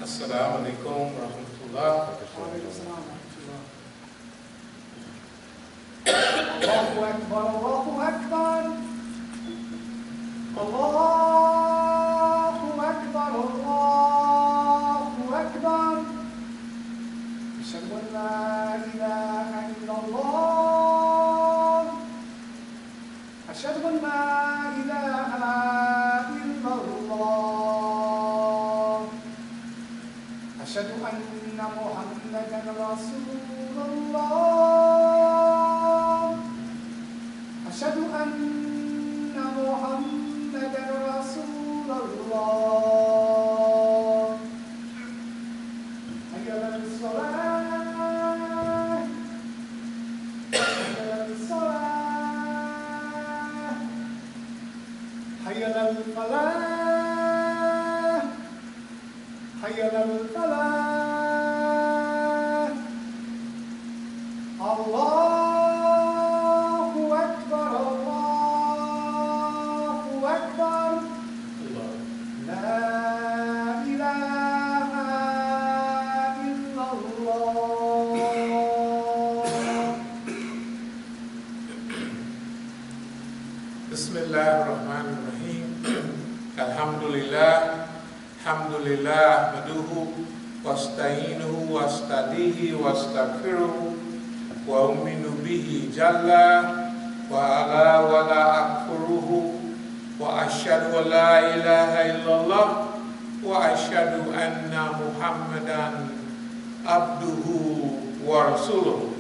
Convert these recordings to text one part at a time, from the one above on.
As-Sabiqun wa rahmatullah. Allahu Akbar, Allahu Akbar. Allahu Akbar, Allahu Akbar. Ashhadu an la ilaha illallah. Ashhadu an la ilaha illallah. Ashhadu anna Muhammadan Rasulullah. Ashhadu anna Muhammadan Rasulullah. Hayya 'alas salah. Hayya 'alas salah. Hayya 'alal falah. Hayya 'alal falah. Allahu Akbar, Allahu Akbar. La ilaha illallah. Bismillahirrahmanirrahim. Alhamdulillah, hamdulillah, maduhu, wasta'inuhu, wastadihi, wastaghfiruhu, wa uminu bihi jalla, wa ala wa la akfuruhu, wa ashhadu an la ilaha illallah, wa ashhadu anna Muhammadan abduhu wa rasuluhu.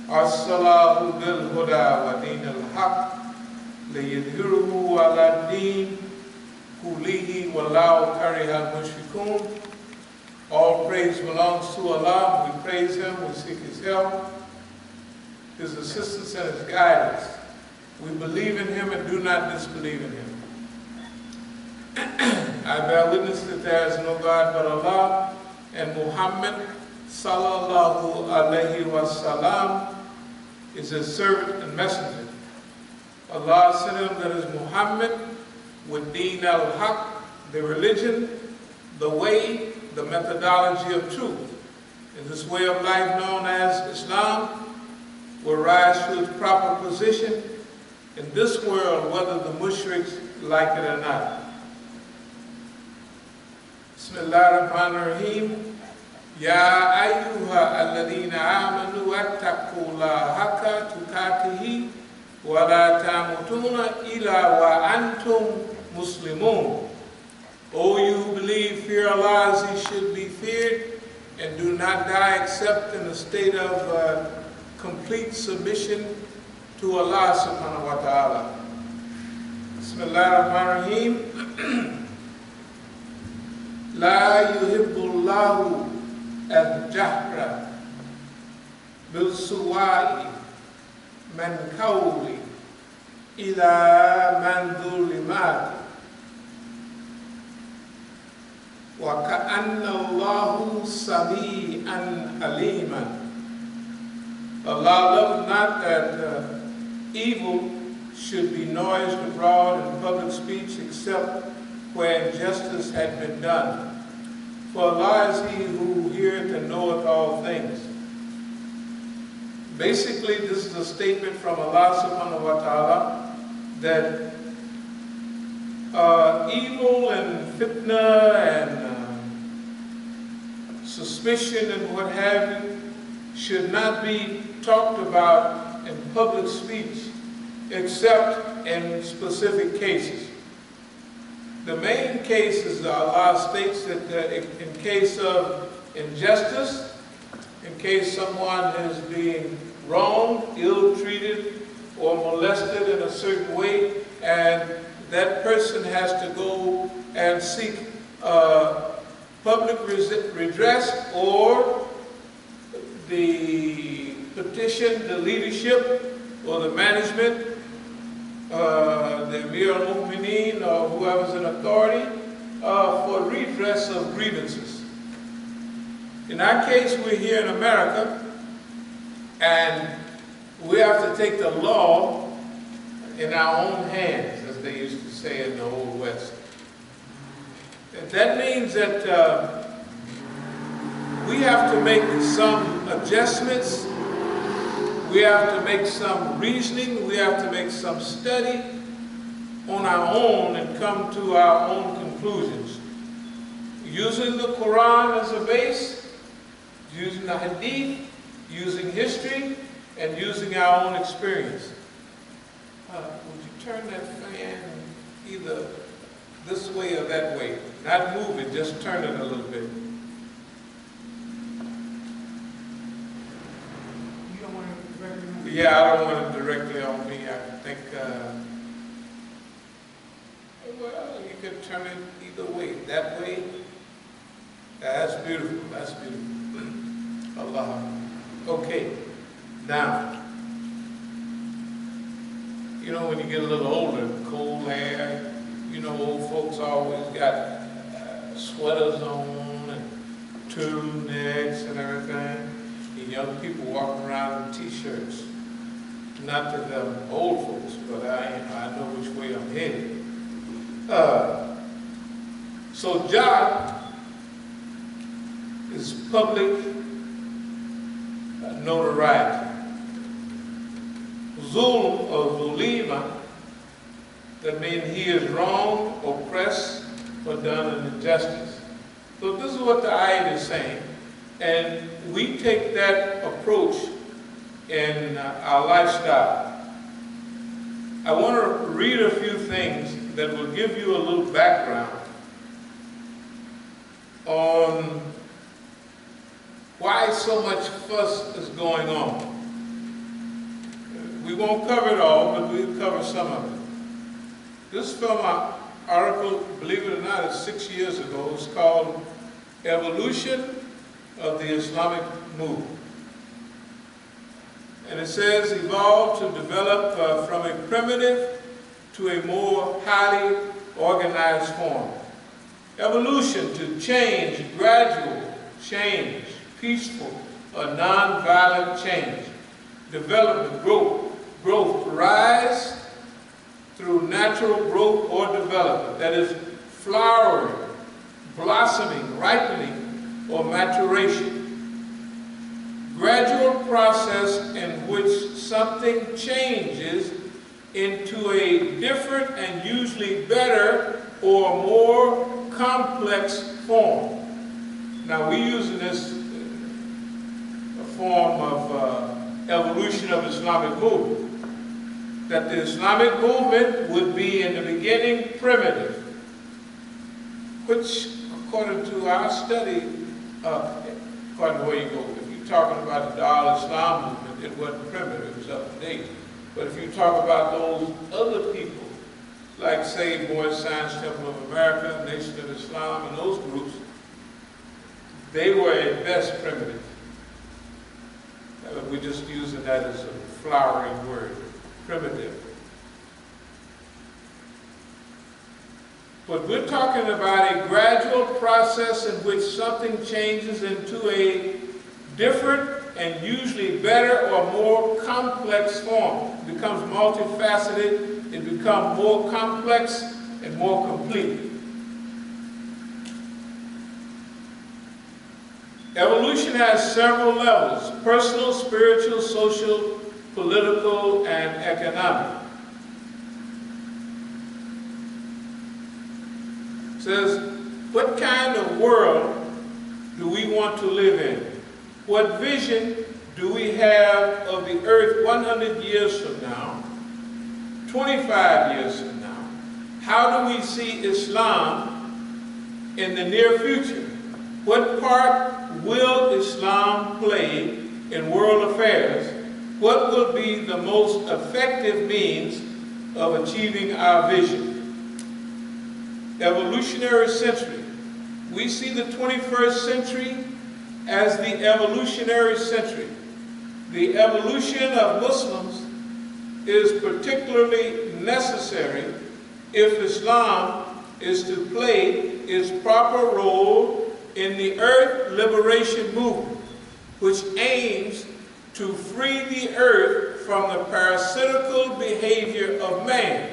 As-salahu bil huda wa dinil haq liyudhhiruhu ala din kulihi wallahu karihal mushrikun. All praise belongs to Allah. We praise Him, we seek His help, His assistance and His guidance. We believe in Him and do not disbelieve in Him. I bear witness that there is no God but Allah, and Muhammad sallallahu alaihi wasallam is His servant and messenger. Allah sent him, that is Muhammad, with Deen al-Haq, the religion, the way, the methodology of truth. And this way of life known as Islam will rise to its proper position in this world, whether the mushriks like it or not. Bismillahirrahmanirrahim. Ya ayyuha alladhina amanu wattaqullaha haqqa tuqatihi wa la tamutuna illa wa antum muslimun. O you who believe, fear Allah as He should be feared, and do not die except in a state of complete submission to Allah subhanahu wa ta'ala. Bismillahirrahmanirrahim. La yuhibbullahu al-jahra bil-suwa'i man qawli ila man dhulimati wa ka'anna Allahu sami'an aliman. Allah loves not that evil should be noised abroad in public speech except where injustice had been done. For Allah is He who heareth and knoweth all things. Basically, this is a statement from Allah subhanahu wa ta'ala that evil and fitna and suspicion and what have you should not be talked about in public speech except in specific cases. The main case is that Allah states that in case of injustice, in case someone is being wronged, ill-treated, or molested in a certain way, and that person has to go and seek public redress, or the petition, the leadership, or the management, the Amir al-Mu'mineen, or whoever's in authority, for redress of grievances. In our case, we're here in America, and we have to take the law in our own hands, as they used to say in the Old West. And that means that we have to make some adjustments. We have to make some reasoning. We have to make some study on our own and come to our own conclusions. Using the Quran as a base, using the Hadith, using history, and using our own experience. Would you turn that fan either this way or that way? Not move it, just turn it a little bit. You don't want to directly on me? Yeah, I don't want it directly on me. I think, well, you could turn it either way. That way. That's beautiful. That's beautiful. Allah. Okay. Now, you know, when you get a little older, cold air, you know, old folks always got sweaters on and turtlenecks and everything. And young people walking around in t-shirts. Not to them old folks, but I know which way I'm headed. So Jah is public notoriety. Zul or Zulima, that means he is wrong, oppressed, or done an injustice. So this is what the ayat is saying. And we take that approach in our lifestyle. I want to read a few things that will give you a little background on why so much fuss is going on. We won't cover it all, but we'll cover some of it. This is from an article, believe it or not, it's 6 years ago. It's called Evolution of the Islamic Movement. And it says, evolved to develop from a primitive to a more highly organized form. Evolution to change, gradual change, peaceful or non-violent change. Development, growth, rise through natural growth or development. That is flowering, blossoming, ripening, or maturation. Gradual process in which something changes into a different and usually better or more complex form. Now we're using this form of evolution of Islamic movement. That the Islamic movement would be in the beginning primitive, which according to our study, according to where you go, if you're talking about the Dar al-Islam movement, it wasn't primitive, it was up to date. But if you talk about those other people, like say Boy Science Temple of America, Nation of Islam, and those groups, they were at best primitive. We're just using that as a flowering word, primitive. But we're talking about a gradual process in which something changes into a different and usually better or more complex form. It becomes multifaceted, it becomes more complex and more complete. Evolution has several levels: personal, spiritual, social, political, and economic. It says, what kind of world do we want to live in? What vision do we have of the earth 100 years from now, 25 years from now? How do we see Islam in the near future? What part will Islam play in world affairs? What will be the most effective means of achieving our vision? Evolutionary century. We see the 21st century as the evolutionary century. The evolution of Muslims is particularly necessary if Islam is to play its proper role in the earth liberation movement, which aims to free the earth from the parasitical behavior of man.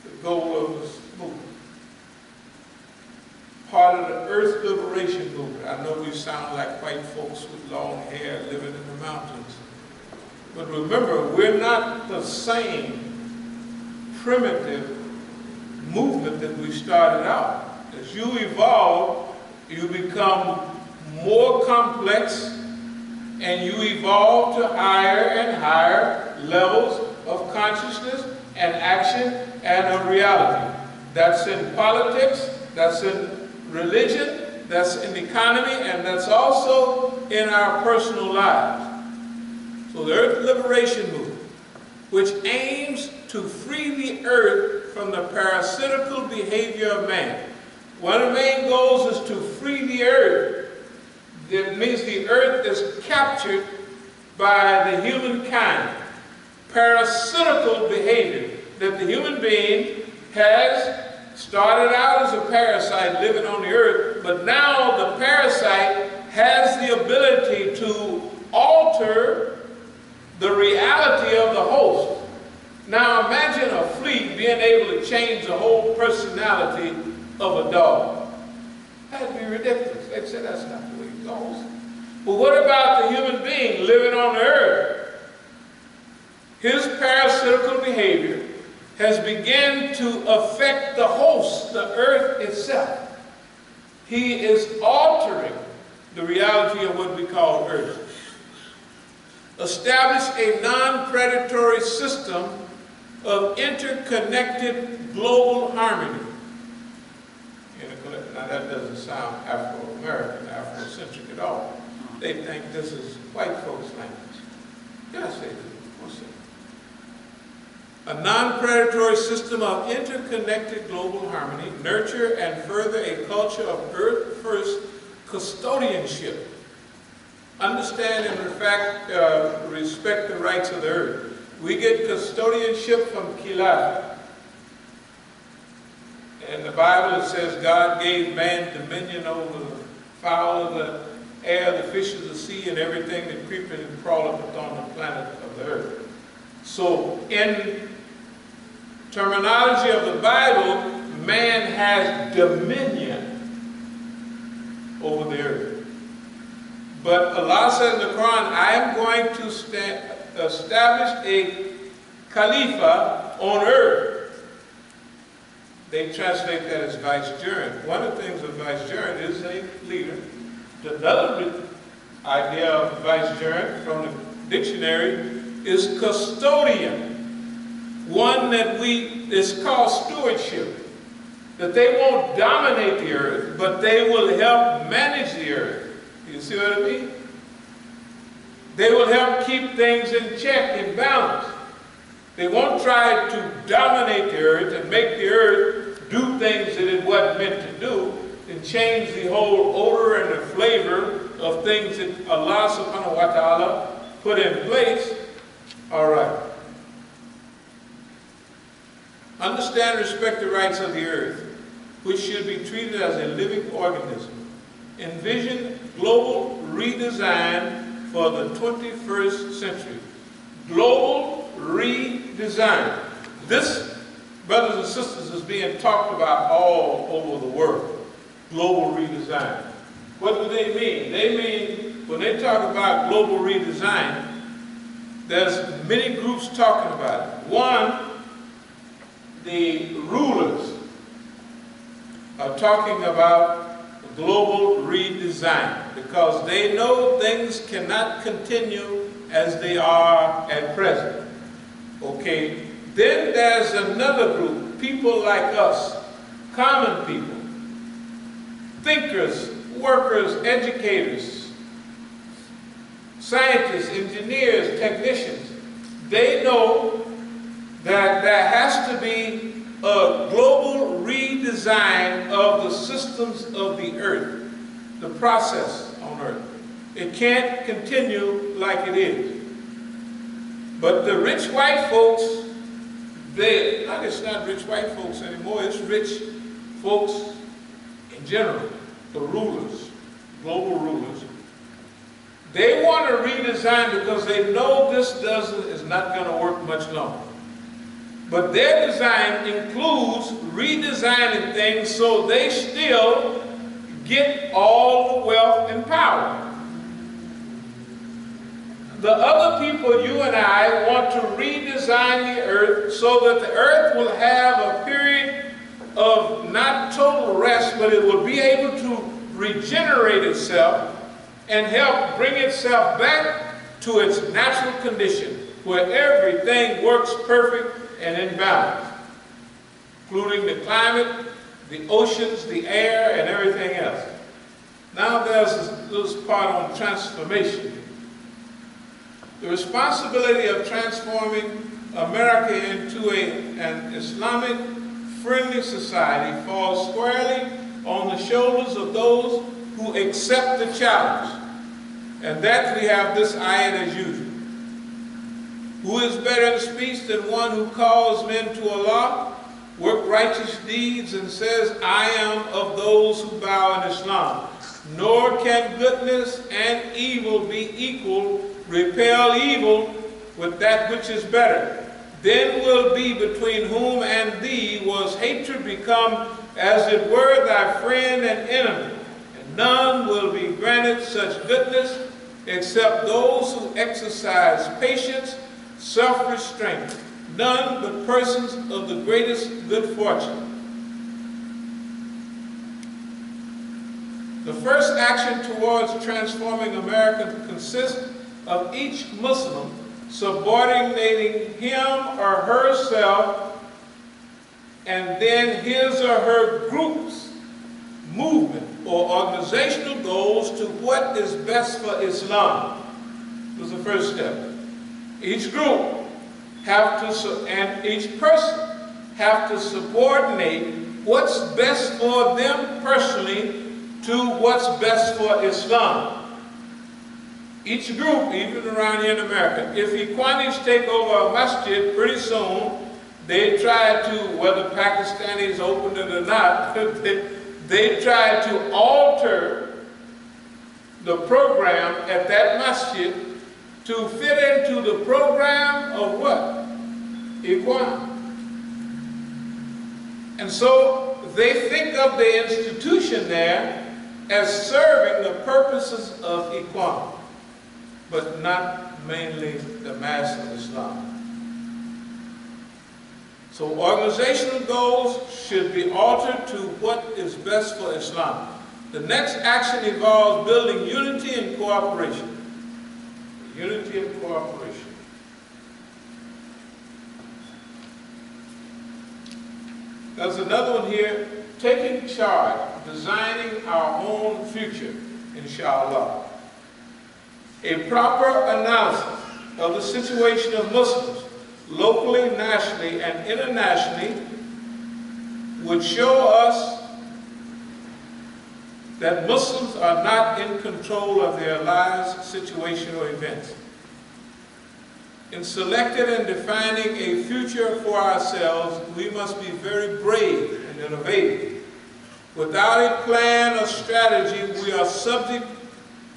The goal of this movement. Part part of the Earth Liberation Movement. I know we sound like white folks with long hair living in the mountains. But remember, we're not the same primitive movement that we started out. As you evolve, you become more complex, and you evolve to higher and higher levels of consciousness and action and of reality. That's in politics, that's in religion, that's in the economy, and that's also in our personal lives. So the Earth Liberation Movement, which aims to free the earth from the parasitical behavior of man. One of the main goals is to free the earth. That means the earth is captured by the humankind. Parasitical behavior, that the human being has started out as a parasite living on the earth, but now the parasite has the ability to alter the reality of the host. Now imagine a flea being able to change the whole personality of a dog. That'd be ridiculous. They'd say that's not the way it goes. But what about the human being living on the earth? His parasitical behavior has begun to affect the host, the earth itself. He is altering the reality of what we call earth. Establish a non-predatory system of interconnected global harmony. Now that doesn't sound Afro-American, Afrocentric at all. They think this is white folks' language. Yes, they do. What's it? A non-predatory system of interconnected global harmony, nurture and further a culture of earth-first custodianship. Understand and respect the rights of the earth. We get custodianship from Khilafah. In the Bible it says God gave man dominion over the fowl of the air, the fish of the sea, and everything that creepeth and crawleth upon the planet of the earth. So in terminology of the Bible, man has dominion over the earth. But Allah says in the Quran, I am going to establish a Khalifa on earth. They translate that as vicegerent. One of the things of vicegerent is a leader. Another idea of vicegerent from the dictionary is custodian. One that is called stewardship. That they won't dominate the earth, but they will help manage the earth. You see what I mean? They will help keep things in check, in balance. They won't try to dominate the earth and make the earth do things that it wasn't meant to do and change the whole odor and the flavor of things that Allah subhanahu wa ta'ala put in place. All right. Understand and respect the rights of the earth, which should be treated as a living organism. Envision global redesign for the 21st century. Global redesign. This, brothers and sisters, is being talked about all over the world. Global redesign. What do they mean? They mean, when they talk about global redesign, there's many groups talking about it. One, the rulers are talking about global redesign because they know things cannot continue as they are at present. Okay, then there's another group, people like us, common people, thinkers, workers, educators, scientists, engineers, technicians. They know that there has to be a global redesign of the systems of the earth, the process on earth. It can't continue like it is. But the rich white folks, it's not rich white folks anymore, it's rich folks in general, the rulers, global rulers. They want to redesign because they know this is not going to work much longer. But their design includes redesigning things so they still get all the wealth and power. The other people, you and I, want to redesign the earth so that the earth will have a period of not total rest, but it will be able to regenerate itself and help bring itself back to its natural condition, where everything works perfect and in balance, including the climate, the oceans, the air, and everything else. Now there's this part on transformation. The responsibility of transforming America into an Islamic-friendly society falls squarely on the shoulders of those who accept the challenge. And that we have this ayat as usual. Who is better in speech than one who calls men to Allah, work righteous deeds, and says, I am of those who bow in Islam. Nor can goodness and evil be equal. Repel evil with that which is better. Then will be between whom and thee was hatred become as it were thy friend and enemy. And none will be granted such goodness except those who exercise patience, self-restraint, none but persons of the greatest good fortune. The first action towards transforming America consists of each Muslim subordinating him or herself and then his or her group's movement or organizational goals to what is best for Islam. Was the first step. Each group and each person have to subordinate what's best for them personally to what's best for Islam. Each group, even around here in America, if Equani's take over a masjid pretty soon, they try to, whether Pakistanis open it or not, they try to alter the program at that masjid to fit into the program of what? Equani. And so they think of the institution there as serving the purposes of Equani, but not mainly the mass of Islam. So organizational goals should be altered to what is best for Islam. The next action involves building unity and cooperation. Unity and cooperation. There's another one here, taking charge, designing our own future, inshallah. A proper analysis of the situation of Muslims, locally, nationally, and internationally, would show us that Muslims are not in control of their lives, situation, or events. In selecting and defining a future for ourselves, we must be very brave and innovative. Without a plan or strategy, we are subject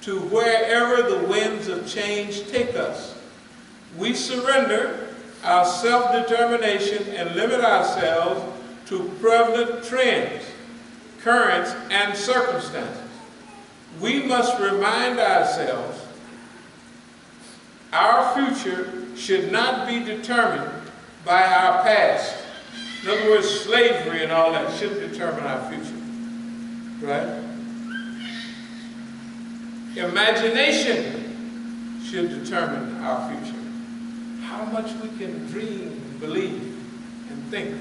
to wherever the winds of change take us. We surrender our self-determination and limit ourselves to prevalent trends, currents, and circumstances. We must remind ourselves our future should not be determined by our past. In other words, slavery and all that shouldn't determine our future, right? Imagination should determine our future. How much we can dream, believe, and think.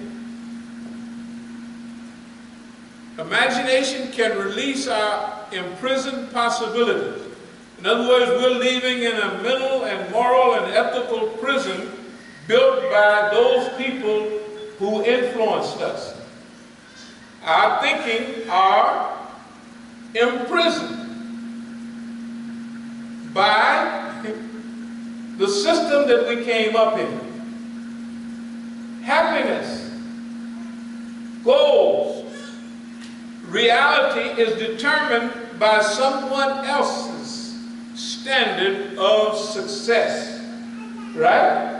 Imagination can release our imprisoned possibilities. In other words, we're living in a mental and moral and ethical prison built by those people who influenced us. Our thinking are imprisoned by the system that we came up in. Happiness, goals, reality is determined by someone else's standard of success, right?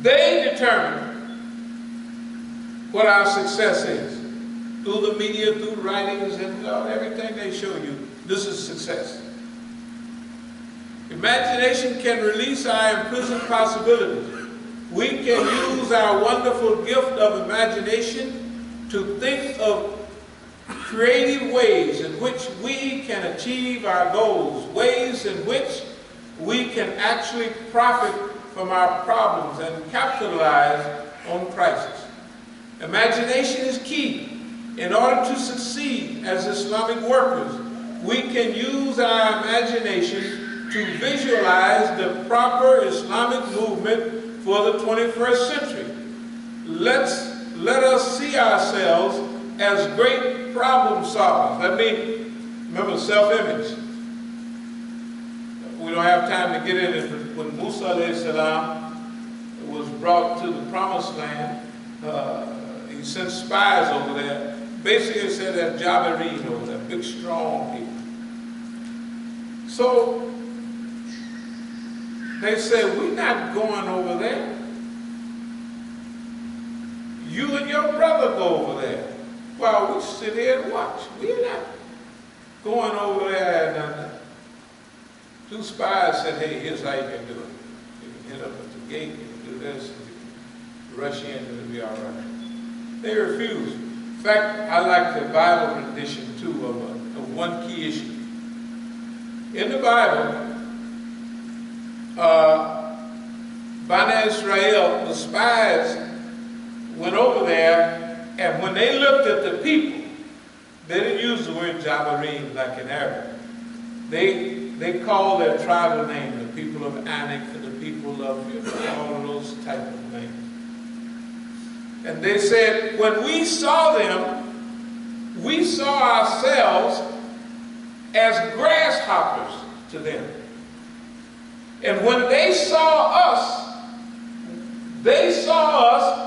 They determine what our success is. through the media, through writings, and everything they show you. This is success. Imagination can release our imprisoned possibilities. We can use our wonderful gift of imagination to think of creative ways in which we can achieve our goals, ways in which we can actually profit from our problems and capitalize on crisis. Imagination is key. In order to succeed as Islamic workers, we can use our imagination to visualize the proper Islamic movement for the 21st century. Let us see ourselves as great problem solvers. Remember self-image. We don't have time to get in it, but when Musa alayhi salam was brought to the promised land, he sent spies over there. Basically it said that Jabbering over there, big strong people. So they said, we're not going over there. You and your brother go over there while we sit here and watch. We're not going over there and two spies said, hey, here's how you can do it. You can hit up at the gate, you can do this, you can rush in and it'll be all right. They refused. In fact, I like the Bible rendition too of one key issue. In the Bible, Bani Israel, the spies, went over there, and when they looked at the people, they didn't use the word Jabbering like in Arabic. They called their tribal name, the people of Anak and the people of all of those type of names. And they said, when we saw them, we saw ourselves as grasshoppers to them. And when they saw us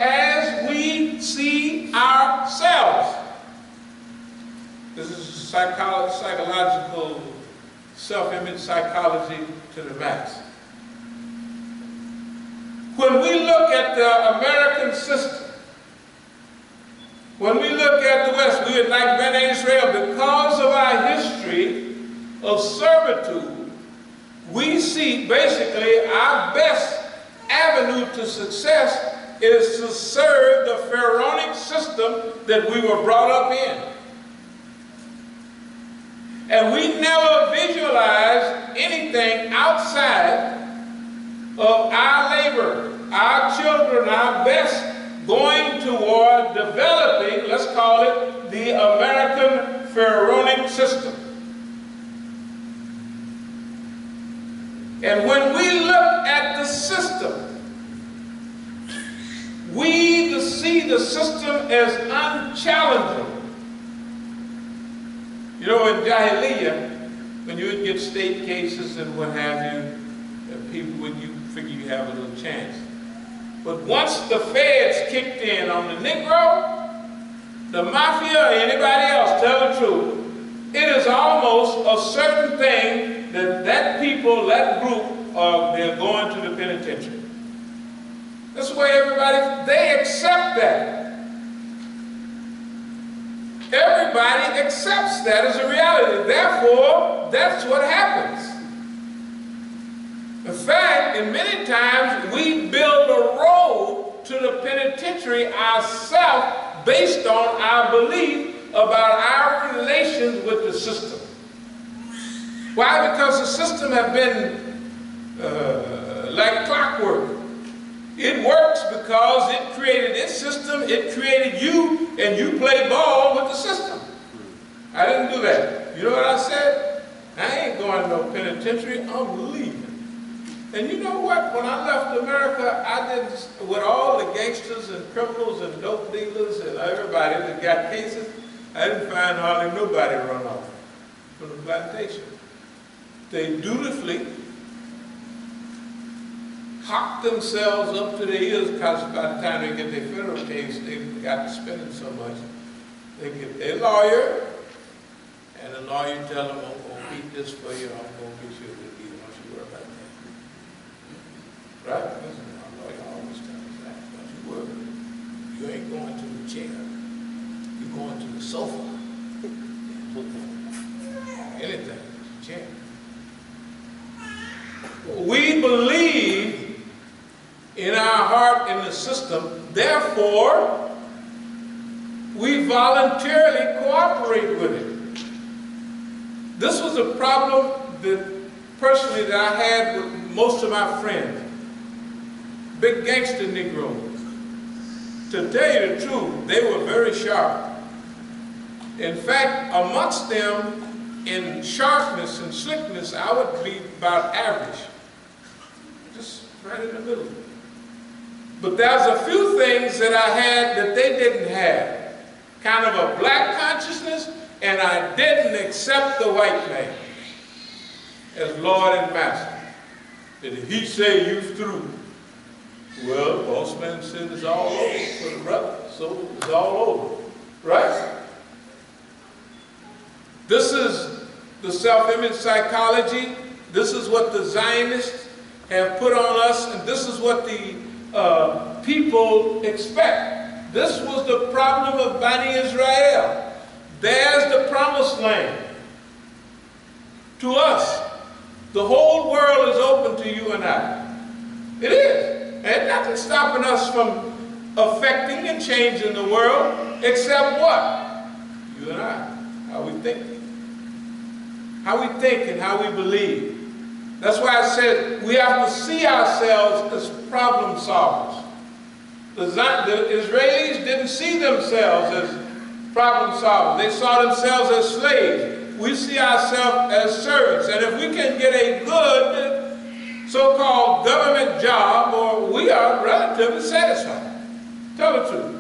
as we see ourselves. This is psychological, self-image psychology to the max. When we look at the American system, when we look at the West, we would like Bani Israel, because of our history of servitude, we see basically our best avenue to success is to serve the pharaonic system that we were brought up in. And we never visualize anything outside of our labor, our children, our best, going toward developing, let's call it, the American pharaonic system. And when we look at the system, we see the system as unchallengeable. You know, in Jahiliyyah, when you would get state cases and what have you, people would figure you have a little chance. But once the feds kicked in on the Negro, the mafia, or anybody else, tell the truth, it is almost a certain thing that that people, that group, they're going to the penitentiary. That's the way everybody, they accept that. Everybody accepts that as a reality. Therefore, that's what happens. In fact, in many times, we build a road to the penitentiary ourselves based on our belief about our relations with the system. Why? Because the system has been like clockwork. It works because it created its system, it created you, and you play ball with the system. I didn't do that. You know what I said? I ain't going to no penitentiary, I'm leaving. And you know what? When I left America, I didn't, with all the gangsters and criminals and dope dealers and everybody that got cases, I didn't find hardly nobody run off from the plantation. They dutifully hock themselves up to their ears because by the time they get their federal case, they got to spending so much. They get their lawyer, and the lawyer tell them, I'm going to beat this for you, I'm going to get you a good deal, don't you worry about that. Right? Listen, our lawyer always tells us that, don't you worry. You ain't going to the jail. You're going to the sofa. Anything, chair. We believe in our heart in the system, therefore, we voluntarily cooperate with it. This was a problem personally that I had with most of my friends. Big gangster Negroes. To tell you the truth, they were very sharp. In fact, amongst them, in sharpness and slickness, I would be about average. Just right in the middle. But there's a few things that I had that they didn't have. Kind of a black consciousness, and I didn't accept the white man as Lord and Master. Did he say you through? Well, boss man said it's all over for the brother, so it's all over, right? This is the self-image psychology. This is what the Zionists have put on us, and this is what the people expect. This was the problem of Bani Israel. There's the promised land. To us, the whole world is open to you and I. It is. And nothing stopping us from affecting and changing the world, except what? You and I. How we think. How we think and how we believe. That's why I said we have to see ourselves as problem solvers. The Israelis didn't see themselves as problem solvers. They saw themselves as slaves. We see ourselves as servants. And if we can get a good so-called government job, or we are relatively satisfied. Tell the truth.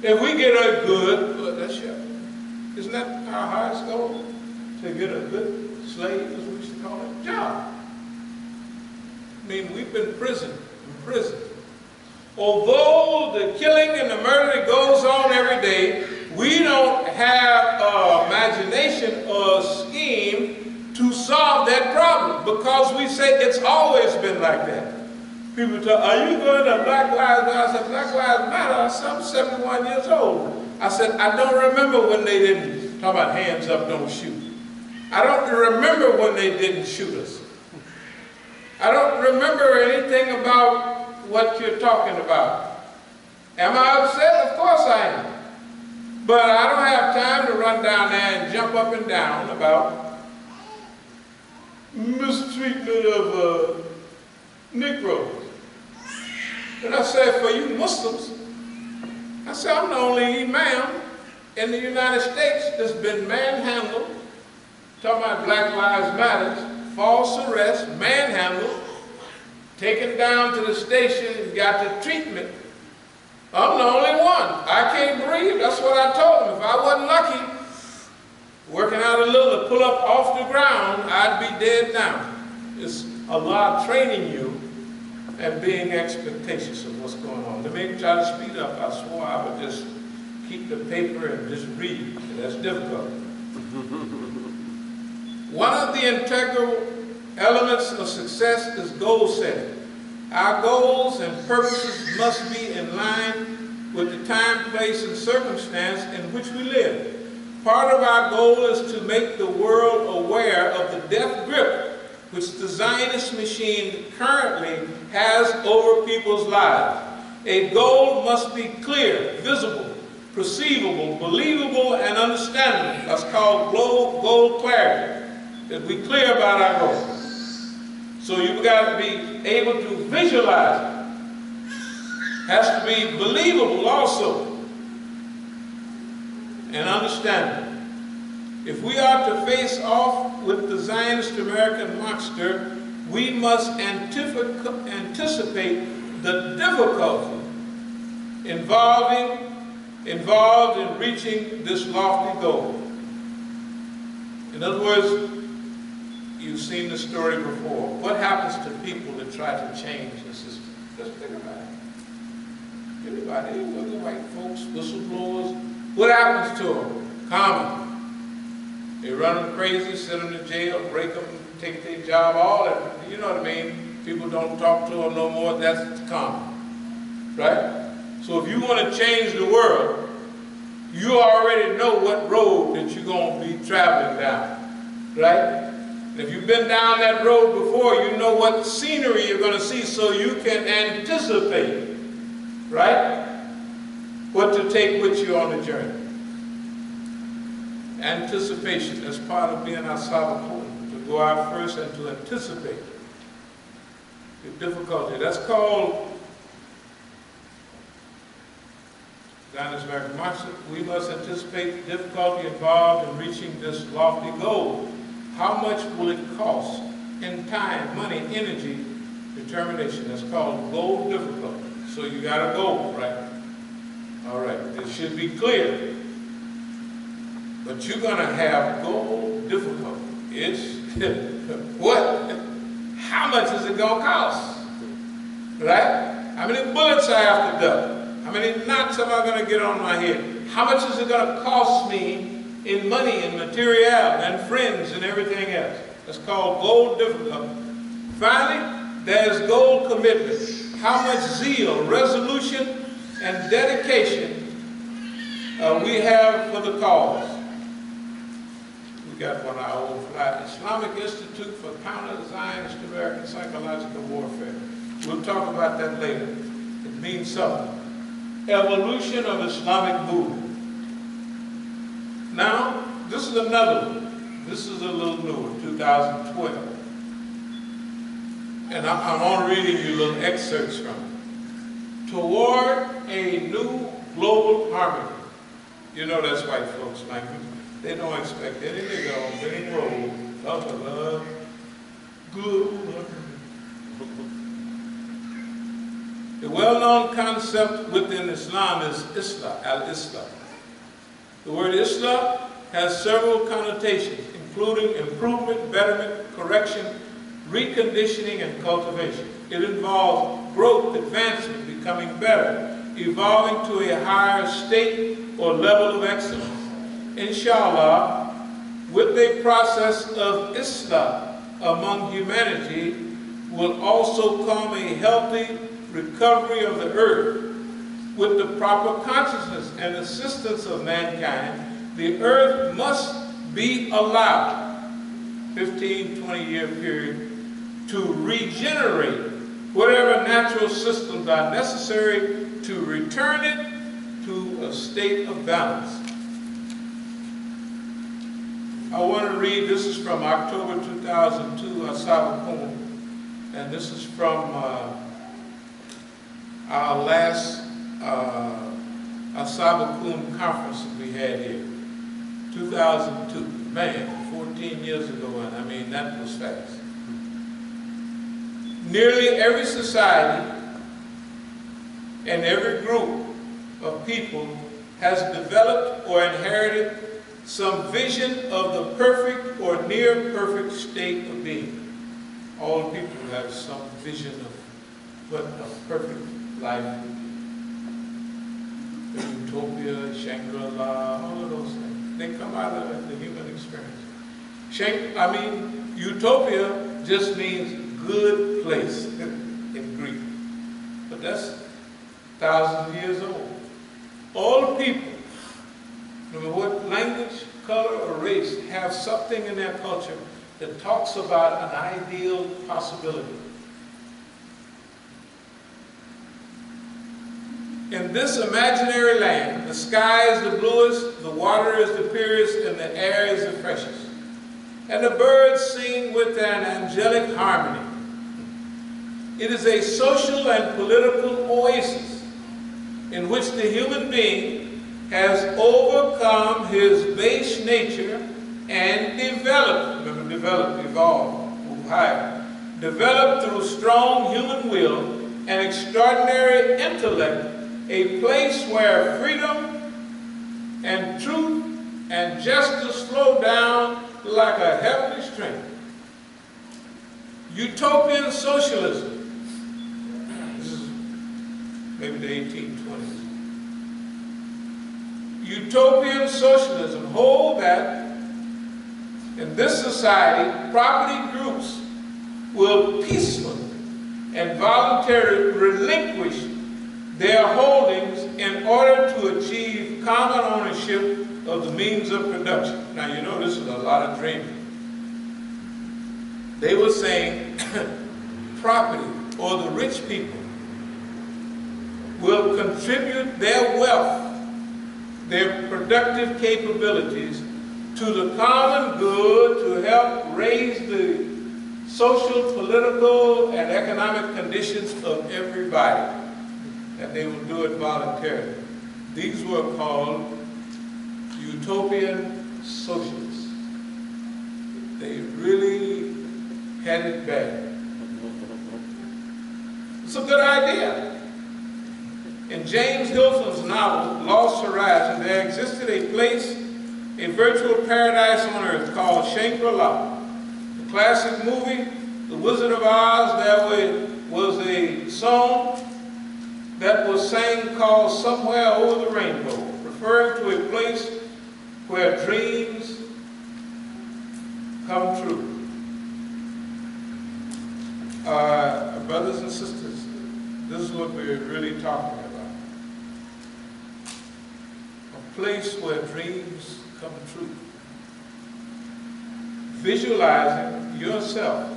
If we get a good, well, that's isn't that our highest goal? To get a good slave, as we should call it, job. I mean, we've been in prison. Although the killing and the murder that goes on every day, we don't have imagination or scheme to solve that problem, because we say it's always been like that. People tell, are you going to Black Lives Matter? I said, Black Lives Matter? I said, I'm 71 years old. I said, I don't remember when they didn't, talk about hands up, don't shoot. I don't remember when they didn't shoot us. I don't remember anything about what you're talking about. Am I upset? Of course I am. But I don't have time to run down there and jump up and down about mistreatment of Negroes. And I said, for you Muslims, I said, I'm the only Imam in the United States that's been manhandled, talking about Black Lives Matter, false arrest, manhandled, taken down to the station and got the treatment. I'm the only one. I can't breathe. That's what I told him. If I wasn't lucky, working out a little to pull up off the ground, I'd be dead now. It's Allah training you and being expectatious of what's going on. Let me try to speed up. I swore I would just keep the paper and just read. That's difficult. One of the integral elements of success is goal setting. Our goals and purposes must be in line with the time, place, and circumstance in which we live. Part of our goal is to make the world aware of the death grip which the Zionist machine currently has over people's lives. A goal must be clear, visible, perceivable, believable, and understandable. That's called goal clarity. That we clear about our goal. So you've got to be able to visualize it. Has to be believable also. And understandable. If we are to face off with the Zionist American monster, we must anticipate the difficulty involved in reaching this lofty goal. In other words, you've seen the story before. What happens to people that try to change the system? Just think about it. Anybody, whether white folks, whistleblowers, what happens to them? Common. They run them crazy, send them to jail, break them, take their job, all that. You know what I mean? People don't talk to them no more. That's common. Right? So if you want to change the world, you already know what road that you're going to be traveling down, right? And if you've been down that road before, you know what scenery you're going to see, so you can anticipate, right, what to take with you on the journey. Anticipation, that's part of being As-Sabiqun, to go out first and to anticipate the difficulty. That's called we must anticipate the difficulty involved in reaching this lofty goal. How much will it cost in time, money, energy, determination? That's called goal difficulty. So you got a goal, right? All right, it should be clear. But you're going to have goal difficulty. It's what? How much is it going to cost? Right? How many bullets I have to duck? How many knots am I going to get on my head? How much is it going to cost me in money and material and friends and everything else? That's called goal difficulty. Finally, there's goal commitment. How much zeal, resolution, and dedication we have for the cause. We got one of our old flight, Islamic Institute for Counter-Zionist American Psychological Warfare. We'll talk about that later. It means something. Evolution of Islamic movement. Now, this is another one. This is a little newer, 2012. And I'm only reading you little excerpts from it. Toward a new global harmony. You know that's white folks' language. They don't expect any nigga on any road talk about global harmony. The well-known concept within Islam is Islah, al-Islah. The word Islah has several connotations, including improvement, betterment, correction, reconditioning, and cultivation. It involves growth, advancement, becoming better, evolving to a higher state or level of excellence. Inshallah, with a process of Islah among humanity will also come a healthy recovery of the earth. With the proper consciousness and assistance of mankind, the earth must be allowed, 15-20-year period, to regenerate whatever natural systems are necessary to return it to a state of balance. I want to read, this is from October 2002, As-Sabiqun, and this is from our last As-Sabiqun conference that we had here, 2002. Man, 14 years ago, and I mean, that was fast. Nearly every society and every group of people has developed or inherited some vision of the perfect or near perfect state of being. All people have some vision of what a perfect life would be. The utopia, Shangri-La, all of those things. They come out of the human experience. Utopia just means good place in Greek. But that's thousands of years old. All people, no matter what language, color, or race, have something in their culture that talks about an ideal possibility. In this imaginary land, the sky is the bluest, the water is the purest, and the air is the freshest. And the birds sing with an angelic harmony. It is a social and political oasis in which the human being has overcome his base nature and developed, remember developed, evolved, move higher, developed through strong human will and extraordinary intellect, a place where freedom and truth and justice flow down like a heavenly stream. Utopian socialism. This is maybe the 1820s. Utopian socialism hold that in this society, property groups will peacefully and voluntarily relinquish their holdings in order to achieve common ownership of the means of production. Now, you know, this is a lot of dreaming. They were saying property, or the rich people, will contribute their wealth, their productive capabilities to the common good to help raise the social, political, and economic conditions of everybody. And they will do it voluntarily. These were called utopian socialists. They really had it bad. It's a good idea. In James Hilton's novel, Lost Horizon, there existed a place, a virtual paradise on earth called Shangri-La. The classic movie, The Wizard of Oz, there was a song that was sang called Somewhere Over the Rainbow, referring to a place where dreams come true. Brothers and sisters, this is what we're really talking about. A place where dreams come true. Visualizing yourself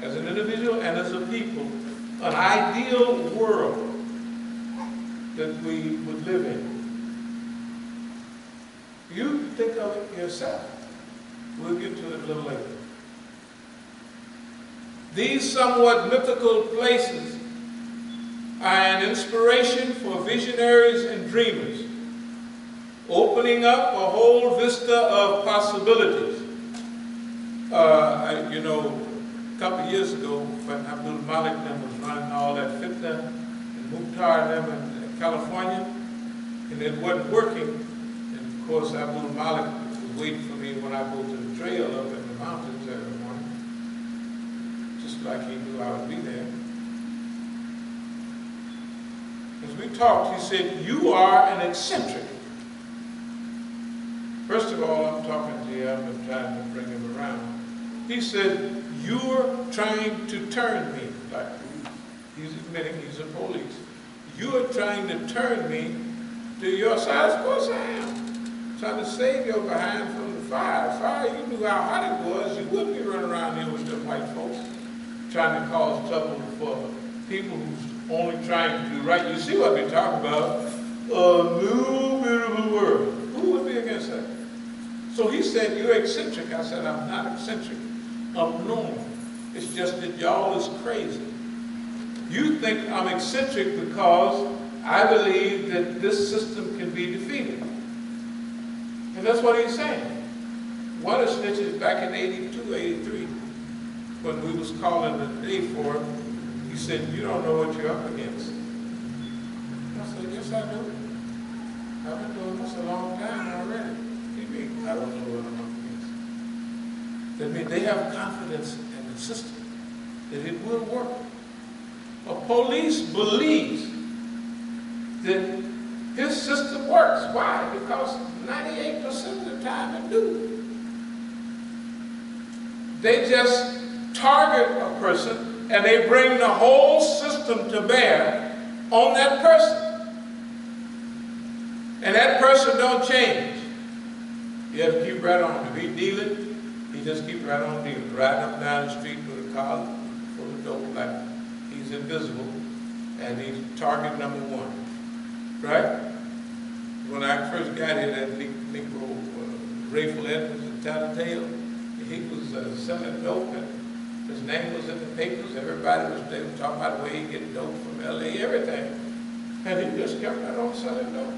as an individual and as a people, an ideal world that we would live in. You think of it yourself. We'll get to it a little later. These somewhat mythical places are an inspiration for visionaries and dreamers, opening up a whole vista of possibilities. You know, a couple of years ago, when Abdul Malik was running all that fitna and Mukhtar and them in California, and it wasn't working. And of course, Abdul Malik was waiting for me when I go to the trail up in the mountains every morning, just like he knew I would be there. As we talked, he said, "You are an eccentric." First of all, I'm talking to him and trying to bring him around. He said, "You're trying to turn me," like he's admitting he's a police. "You are trying to turn me to your side." Of course I am. Trying to save your behind from the fire. Fire, you knew how hot it was. You wouldn't be running around here with them white folks trying to cause trouble for people who's only trying to do right. You see what we're talking about? A new beautiful world. Who would be against that? So he said, "You're eccentric." I said, "I'm not eccentric. I'm normal. It's just that y'all is crazy. You think I'm eccentric because I believe that this system can be defeated." And that's what he's saying. One of the snitches back in 82, 83, when we was calling the day for him, he said, "You don't know what you're up against." I said, "Yes, I do. I've been doing this a long time already." He mean, "I don't know what I'm up against." That means they have confidence in the system, that it will work. A police believes that his system works. Why? Because 98% of the time it do. They just target a person and they bring the whole system to bear on that person. And that person don't change. You have to keep right on. If he dealing, he just keep right on dealing. Riding up and down the street with a car full of dope like he's invisible and he's target number one. Right? When I first got here, that Negro, Rayful Edwards in Tattletale, he was selling dope and his name was in the papers. Everybody was talking about the way he get dope from LA, everything. And he just kept right on selling dope.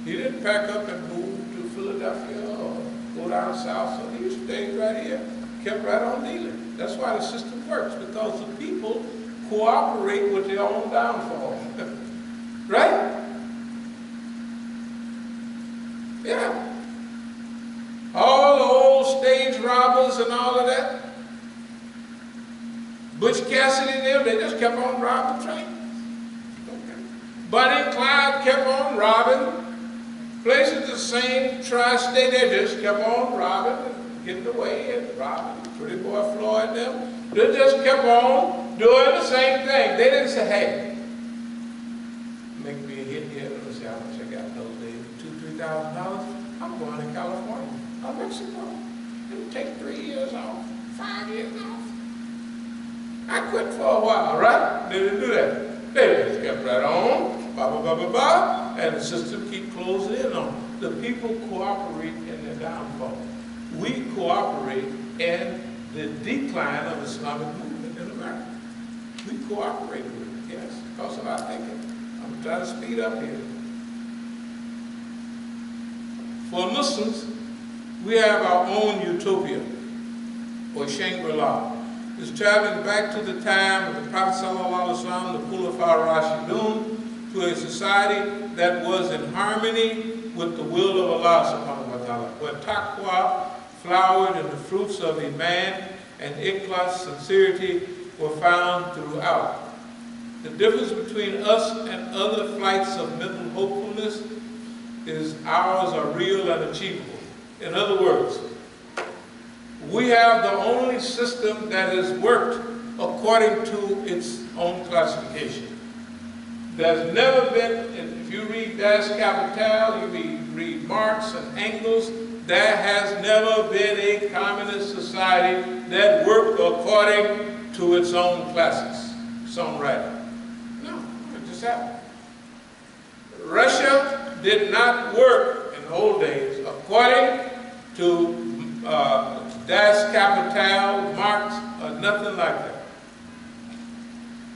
He didn't pack up and move to Philadelphia or go down south, so he stayed right here, kept right on dealing. That's why the system works, because the people cooperate with their own downfall. Right? Yeah. All the old stage robbers and all of that, Butch Cassidy and them, they just kept on robbing trains. Okay. Bunny and Clyde kept on robbing. Places the same tri-state, they just kept on robbing and getting away and robbing. Pretty Boy Floyd and them, they just kept on doing the same thing. They didn't say, "Hey, make $3,000, I'm going to California or Mexico. It'll take 3 years off, 5 years off. I quit for a while, right? They didn't do that. They just kept right on, and the system keep closing in on them. The people cooperate in their downfall. We cooperate in the decline of the Islamic movement in America. We cooperate with it, yes, because of our thinking. I'm trying to speed up here. For Muslims, we have our own utopia, or Shangri-La. It's traveling back to the time of the Prophet ﷺ, the Khulafā Rashidun, to a society that was in harmony with the will of Allah subhanahu wa ta'ala, where taqwa flowered in the fruits of Iman and ikhlas, sincerity, were found throughout. The difference between us and other flights of mental hopefulness is ours are real and achievable. In other words, we have the only system that has worked according to its own classification. There's never been, if you read Das Kapital, you read Marx and Engels, there has never been a communist society that worked according to its own classics, its own writing. No, it just happened. Russia did not work in the old days according to Das Kapital, Marx, or nothing like that.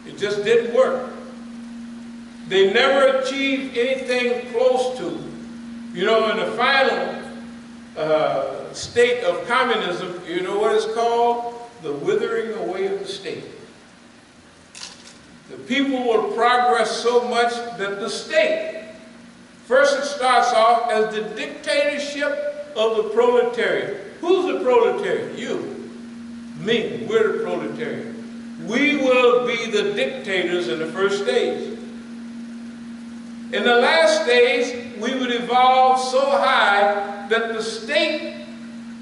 It just didn't work. They never achieved anything close to, you know, in the final state of communism, you know what it's called? The withering away of the state. The people will progress so much that the state, first it starts off as the dictatorship of the proletariat. Who's the proletariat? You, me, we're the proletariat. We will be the dictators in the first stage. In the last stage, we would evolve so high that the state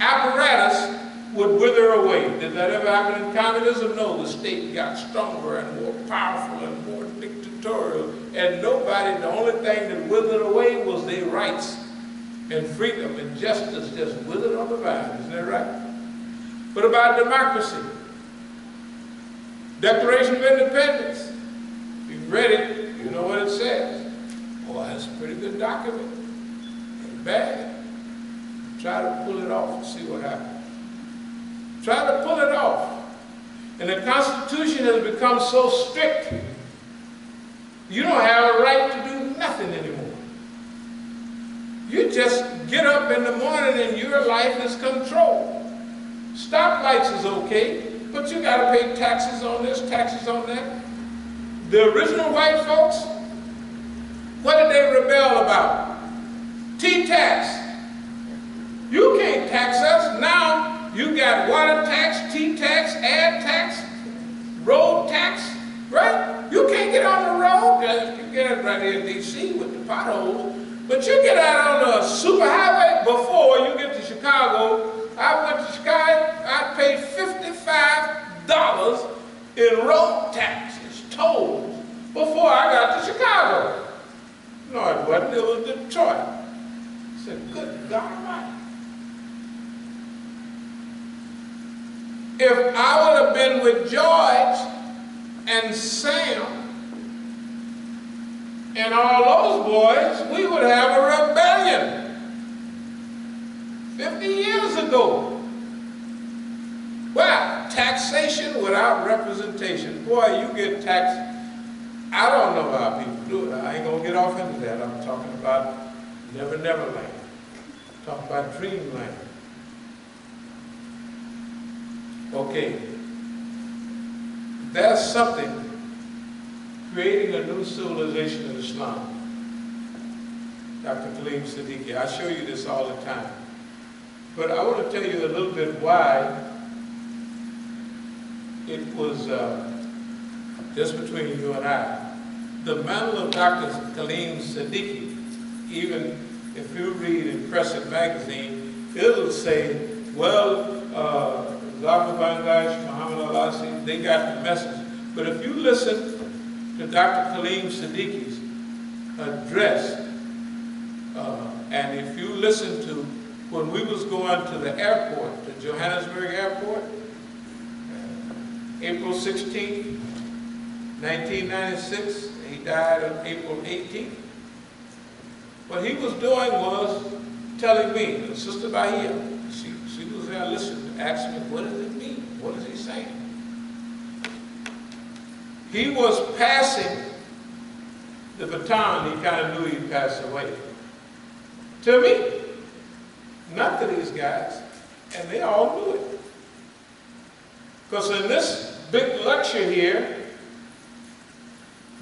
apparatus would wither away. Did that ever happen in communism? No, the state got stronger and more powerful and more dictatorial. And nobody, the only thing that withered away was their rights and freedom and justice just withered on the vine. Isn't that right? What about democracy? Declaration of Independence. If you've read it, you know what it says. Boy, that's a pretty good document. Ain't bad. Try to pull it off and see what happens. Try to pull it off. And the Constitution has become so strict, you don't have a right to do nothing anymore. You just get up in the morning and your life is controlled. Stoplights is okay, but you got to pay taxes on this, taxes on that. The original white folks, what did they rebel about? Tea-tax. You can't tax us. Now you got water tax, tea-tax, ad tax, road tax, right? You can't get on the road. You get it right here in D.C. with the potholes. But you get out on the superhighway before you get to Chicago. I went to Chicago, I paid $55 in road taxes, tolls, before I got to Chicago. No, it wasn't, it was Detroit. I said, good God Almighty. If I would have been with George and Sam and all those boys, we would have a rebellion 50 years ago. Well, taxation without representation. Boy, you get taxed. I don't know how people do it. I ain't gonna get off into that. I'm talking about Never Never Land. I'm talking about Dreamland. Okay. There's something creating a new civilization in Islam. Dr. Khalid Siddiqui, I show you this all the time. But I want to tell you a little bit why it was just between you and I. The mantle of Dr. Khalid Siddiqui, even if you read in Crescent magazine, it'll say, well, Zafar Bangladesh, Muhammad Al-Asi, they got the message. But if you listen to Dr. Khalid Siddiqui's address And if you listen to when we was going to the airport, the Johannesburg airport, April 16th, 1996, he died on April 18th. What he was doing was telling me, and Sister Bahia, she was there listening, asked me, what does it mean? What is he saying? He was passing the baton. He kind of knew he'd pass away. To me, not to these guys, and they all knew it. Because in this big lecture here,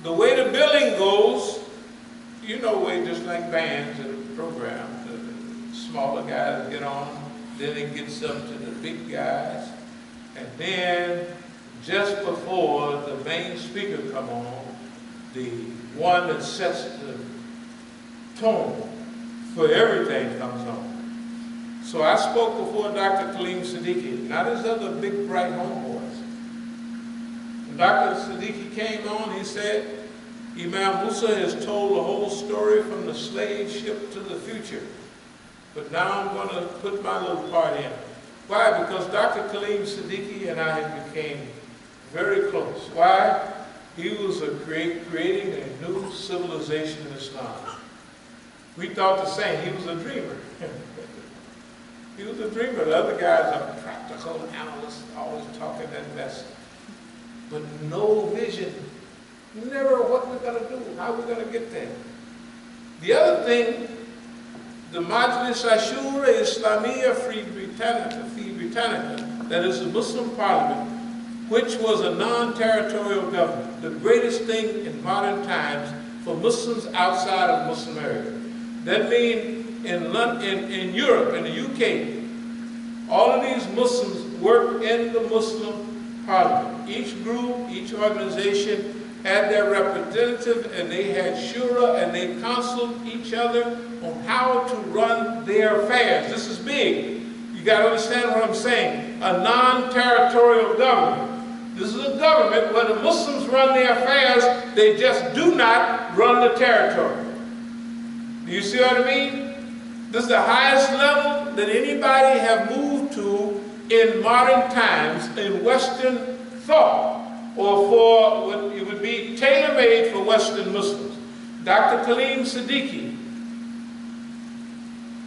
the way the billing goes, you know, way just like bands and programs, the smaller guys get on, then it gets up to the big guys, and then just before the main speaker come on, the one that sets the tone for everything comes on. So I spoke before Dr. Kaleem Siddiqui, not his other big bright homeboys. When Dr. Siddiqui came on, he said, Imam Musa has told the whole story from the slave ship to the future. But now I'm going to put my little part in. Why? Because Dr. Kaleem Siddiqui and I became very close. Why? He was creating a new civilization in Islam. We thought the same. He was a dreamer. He was a dreamer. The other guys are practical analysts, always talking that mess. But no vision. Never what we're going to do, how we're going to get there. The other thing, the Majlis Ashura Islamiyya Free Britannica, that is the Muslim Parliament, which was a non-territorial government, the greatest thing in modern times for Muslims outside of Muslim area. That means in Europe, in the UK, all of these Muslims work in the Muslim Parliament. Each group, each organization had their representative, and they had shura, and they counseled each other on how to run their affairs. This is big. You got to understand what I'm saying. A non-territorial government. This is a government where the Muslims run their affairs, they just do not run the territory. Do you see what I mean? This is the highest level that anybody have moved to in modern times in Western thought, or for what it would be tailor-made for Western Muslims. Dr. Kaleem Siddiqui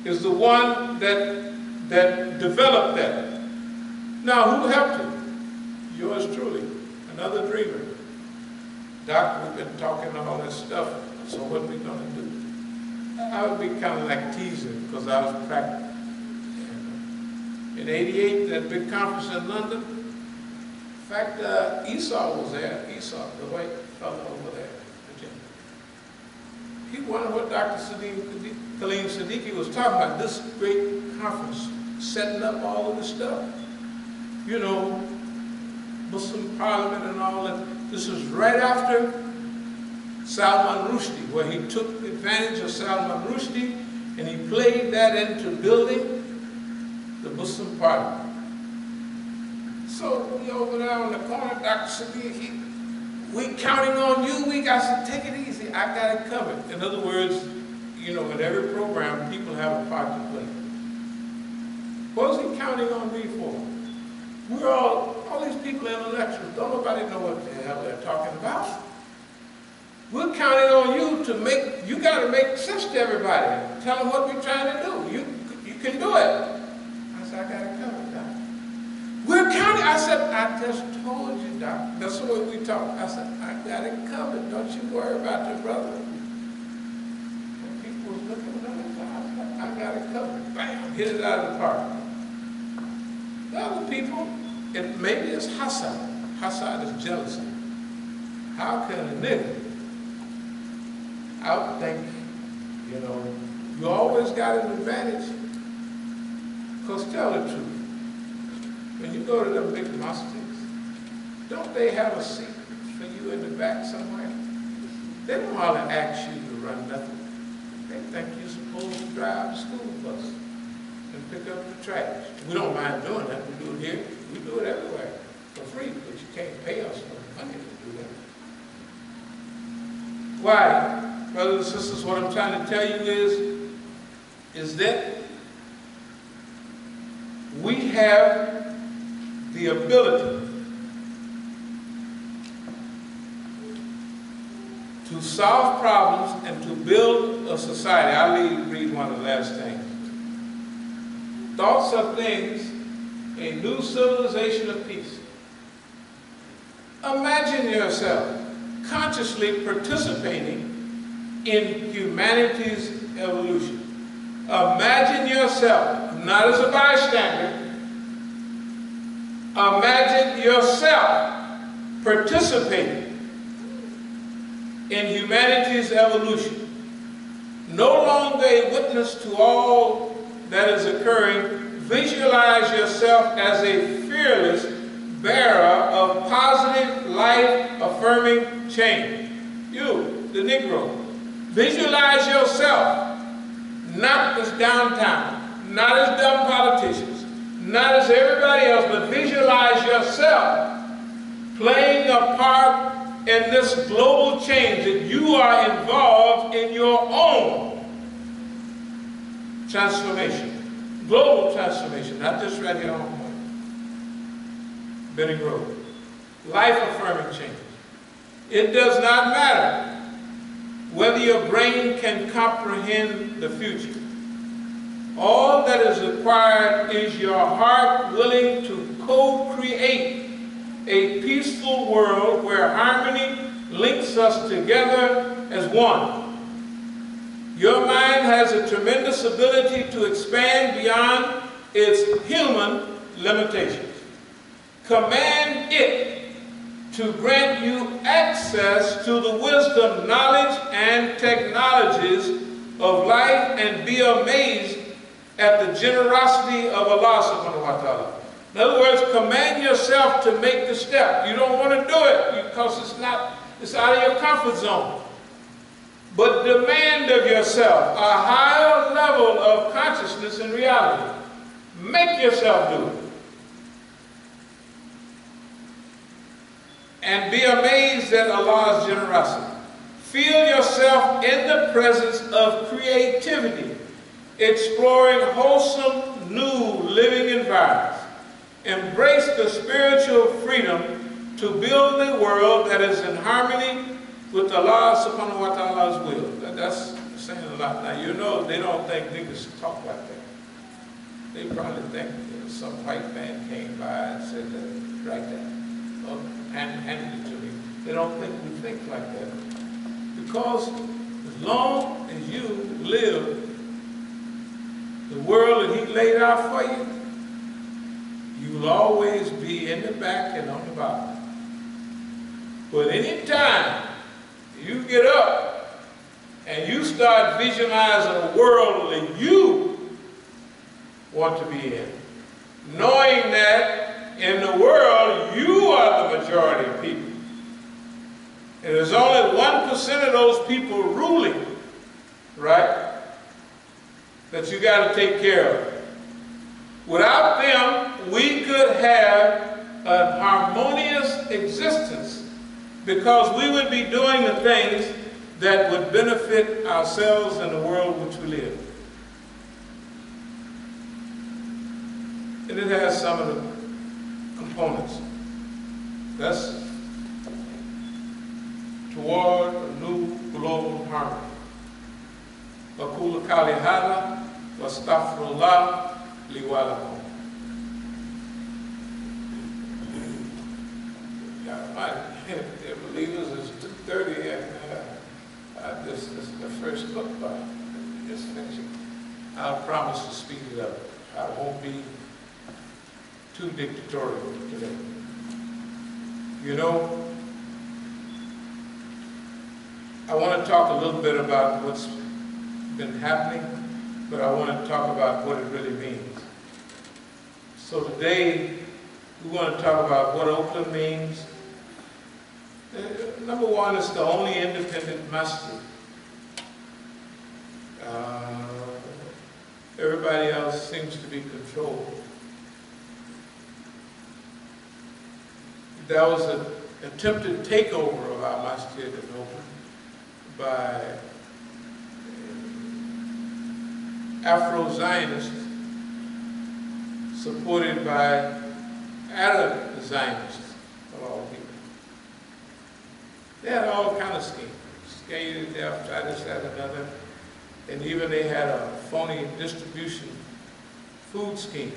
is the one that developed that. Now, who helped him? Yours truly, another dreamer. Doc, we've been talking all this stuff, so what are we going to do? I would be kind of like teasing, because I was practicing. In '88, that big conference in London, in fact, Esau was there. Esau, the white fellow over there, Virginia. He wondered what Dr. Kaleem Siddiqui was talking about, this great conference, setting up all of this stuff. You know, Muslim Parliament and all that. This was right after Salman Rushdie, where he took advantage of Salman Rushdie and he played that into building the Muslim Parliament. So we over there on the corner, Dr. Siddiqui, we counting on you, we got to take it easy, I got it covered. In other words, you know, in every program, people have a part to play. What is he counting on me for? We're all these people in the lectures, don't nobody know what the hell they're talking about. We're counting on you to make, you got to make sense to everybody. Tell them what we're trying to do. You can do it. I said, I got it covered, Doc. We're counting, I said, I just told you, Doc. That's the way we talk. I said, I got it covered. Don't you worry about your brother. And people was looking at me, I got it covered. Bam, hit it out of the park. The other people, maybe it's hasad. Hasad is jealousy. How can a nigga outthink, you know, you always got an advantage? Because tell the truth, when you go to them big mosques, don't they have a seat for you in the back somewhere? They don't want to ask you to run nothing. They think you're supposed to drive the school bus and pick up the trash. We don't mind doing that. We do it here. We do it everywhere for free, but you can't pay us no money to do that. Why? Brothers and sisters, what I'm trying to tell you is is that we have the ability to solve problems and to build a society. I'll read one of the last things. Thoughts are things, a new civilization of peace. Imagine yourself consciously participating in humanity's evolution. Imagine yourself, not as a bystander, imagine yourself participating in humanity's evolution. No longer a witness to all that is occurring. Visualize yourself as a fearless bearer of positive, life-affirming change. You, the Negro, visualize yourself not as downtown, not as dumb politicians, not as everybody else, but visualize yourself playing a part in this global change, that you are involved in your own transformation, global transformation, not just right here on Benning Road. Life-affirming change. It does not matter whether your brain can comprehend the future. All that is required is your heart willing to co-create a peaceful world where harmony links us together as one. Your mind has a tremendous ability to expand beyond its human limitations. Command it to grant you access to the wisdom, knowledge, and technologies of life, and be amazed at the generosity of Allah subhanahu wa ta'ala. In other words, command yourself to make the step. You don't want to do it because it's out of your comfort zone. But demand of yourself a higher level of consciousness and reality. Make yourself do it. And be amazed at Allah's generosity. Feel yourself in the presence of creativity, exploring wholesome, new living environments. Embrace the spiritual freedom to build a world that is in harmony with Allah subhanahu wa ta'ala's will. That's saying a lot. Now, you know, they don't think niggas talk like that. They probably think some white man came by and said that, right there. And handed it to me. They don't think we think like that. Because as long as you live the world that He laid out for you, you will always be in the back and on the bottom. But any time you get up and you start visualizing a world that you want to be in, knowing that in the world, you are the majority of people. And there's only 1% of those people ruling, right, that you got to take care of. Without them, we could have a harmonious existence because we would be doing the things that would benefit ourselves and the world in which we live. And it has some of the components. That's toward a new global harmony. Aqulu qawli hadha wa astaghfirullah li wa lakum. Dear believers, it's 2:30 and this is the first khutbah. Just finishing. I'll promise to speed it up. I won't be too dictatorial today. You know, I want to talk a little bit about what's been happening, but I want to talk about what it really means. So today, we want to talk about what Oakland means. Number one, it's the only independent masjid. Everybody else seems to be controlled. There was an attempted takeover of our masjid in Oakland by Afro-Zionists supported by Arab Zionists, of all people. They had all kind of schemes. Scared to death, try this, that, another. And even they had a phony distribution food scheme.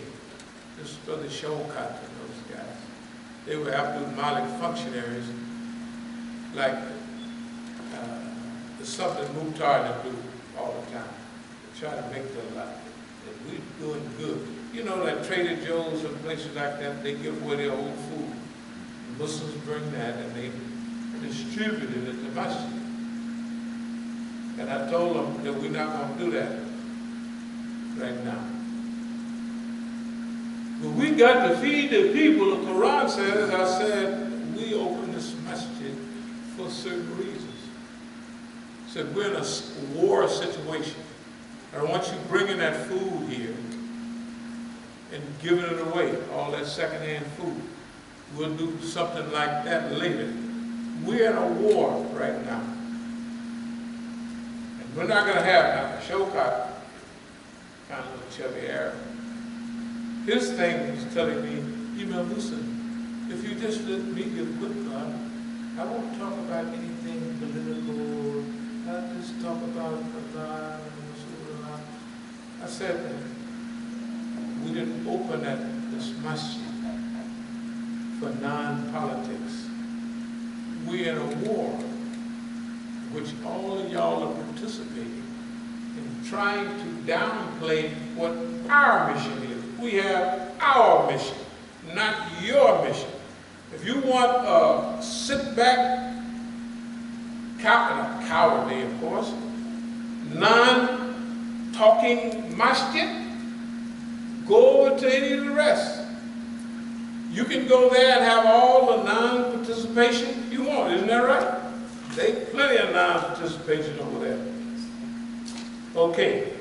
This was for the shortcut to those guys. They were Abdul-Malik functionaries, like the something Mutar to do all the time. They try to make their life. That we're doing good. You know, like Trader Joe's and places like that, they give away their old food. The Muslims bring that and they distribute it at the Masjid. And I told them that we're not going to do that right now. But we got to feed the people. The Quran says, I said, we open this masjid for certain reasons. Said we're in a war situation. I don't want you bringing that food here and giving it away, all that secondhand food. We'll do something like that later. We're in a war right now. And we're not going to have a Shokat, kind of little chubby Arab. His thing was telling me, Imam Musa, if you just let me give khutbah, I won't talk about anything political. I'll just talk about Allah and Rasulullah. I said, we didn't open this masjid for non-politics. We're in a war, which all of y'all are participating in trying to downplay what our mission is. We have our mission, not your mission. If you want a sit-back, cowardly, of course, non-talking masjid, go over to any of the rest. You can go there and have all the non-participation you want, isn't that right? There's plenty of non-participation over there. Okay.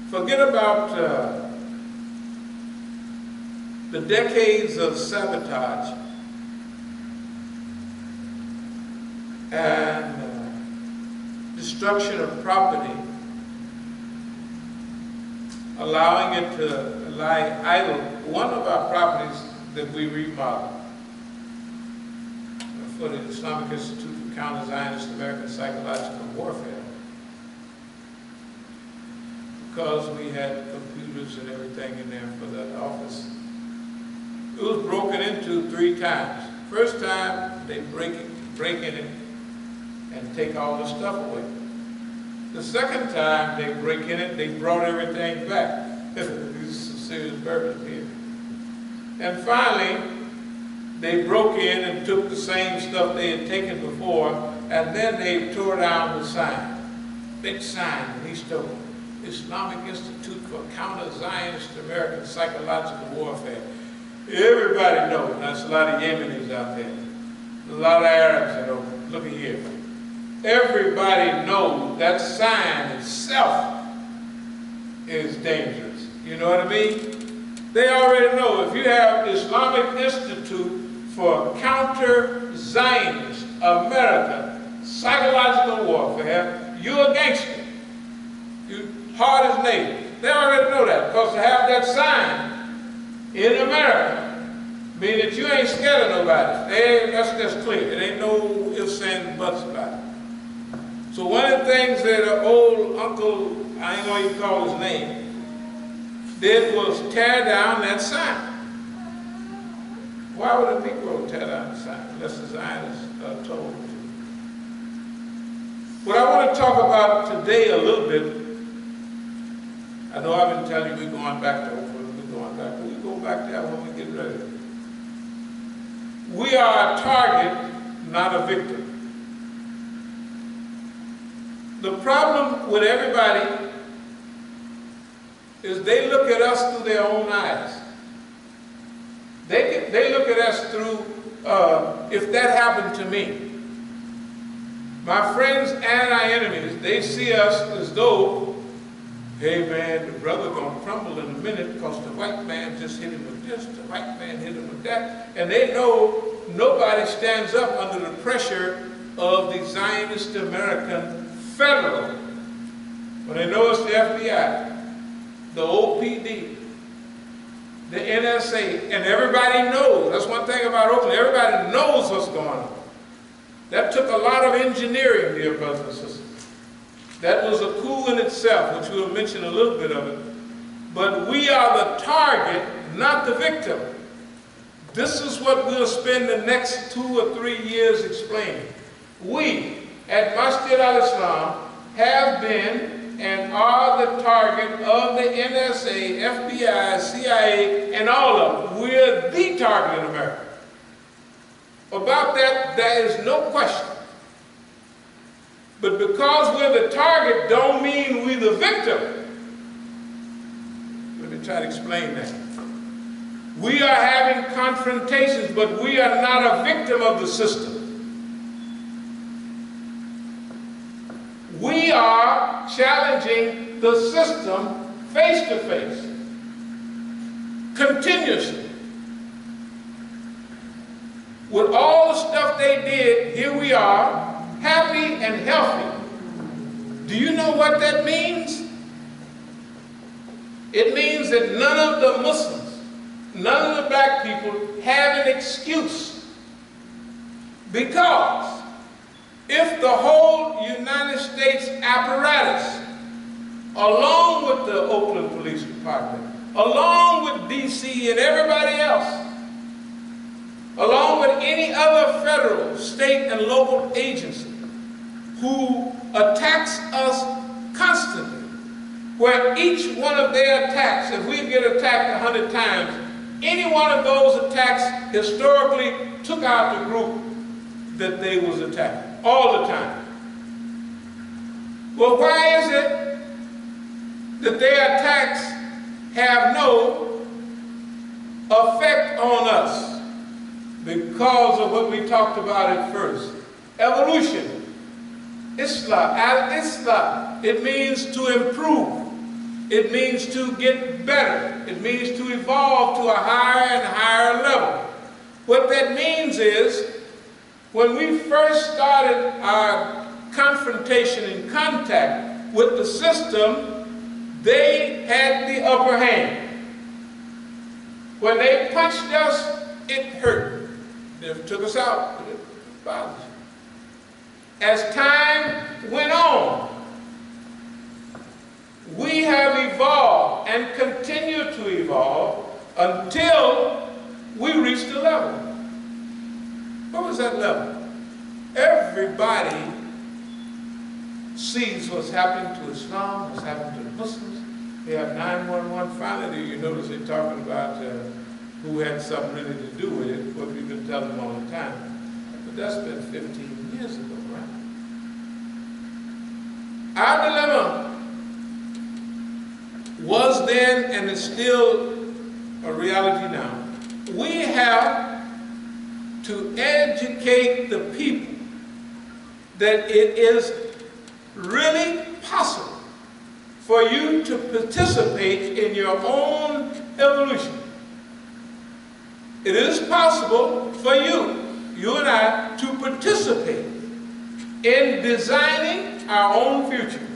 Forget about the decades of sabotage and destruction of property, allowing it to lie idle. One of our properties that we remodeled for the Islamic Institute for Counter-Zionist American Psychological Warfare, because we had computers and everything in there for that office. It was broken into 3 times. First time, they break in it and take all the stuff away. The second time they break in it, they brought everything back. This is some serious burden here. And finally, they broke in and took the same stuff they had taken before, and then they tore down the sign. Big sign in East Oakland. Islamic Institute for Counter-Zionist American Psychological Warfare. Everybody knows. That's a lot of Yemenis out there. A lot of Arabs that are looking here. Everybody knows that sign itself is dangerous. You know what I mean? They already know if you have Islamic Institute for Counter-Zionist American Psychological Warfare, you're a gangster. You hard as nails. They already know that, because to have that sign in America means that you ain't scared of nobody. That's just clear. It ain't no ifs, ands, and buts about it. So one of the things that an old uncle, I ain't going to call his name, did was tear down that sign. Why would a Negro tear down the sign unless the Zionists are told to? What I want to talk about today a little bit, I know I've been telling you we're going back to Oakland, we're going back, but we go back there when we get ready. We are a target, not a victim. The problem with everybody is they look at us through their own eyes. They look at us through, if that happened to me. My friends and our enemies, they see us as though, hey man, the brother gonna crumble in a minute because the white man just hit him with this, the white man hit him with that. And they know nobody stands up under the pressure of the Zionist American federal, when they know it's the FBI, the OPD, the NSA, and everybody knows. That's one thing about Oakland. Everybody knows what's going on. That took a lot of engineering, dear brothers and sisters. That was a coup in itself, which we'll mention a little bit of it. But we are the target, not the victim. This is what we'll spend the next 2 or 3 years explaining. We, at Masjid al-Islam, have been and are the target of the NSA, FBI, CIA, and all of them. We're the target in America. About that, there is no question. But because we're the target, don't mean we're the victim. Let me try to explain that. We are having confrontations, but we are not a victim of the system. We are challenging the system face to face, continuously. With all the stuff they did, here we are, happy and healthy. Do you know what that means? It means that none of the Muslims, none of the black people have an excuse. Because if the whole United States apparatus, along with the Oakland Police Department, along with DC and everybody else, along with any other federal, state, and local agency who attacks us constantly, where each one of their attacks, if we get attacked 100 times, any one of those attacks historically took out the group that they was attacking. All the time. Well, why is it that their attacks have no effect on us? Because of what we talked about at first. Evolution. Islam. It means to improve. It means to get better. It means to evolve to a higher and higher level. What that means is, when we first started our confrontation and contact with the system, they had the upper hand. When they punched us, it hurt. They took us out, but it bothered us. As time went on, we have evolved and continue to evolve until we reached a level. What was that level? Everybody sees what's happening to Islam, what's happening to the Muslims. They have 911. Finally, you notice they're talking about who had something really to do with it, what we've been telling them all the time. But that's been 15 years ago, right? Our dilemma was then and is still a reality now. We have to educate the people that it is really possible for you to participate in your own evolution. It is possible for you and I, to participate in designing our own future.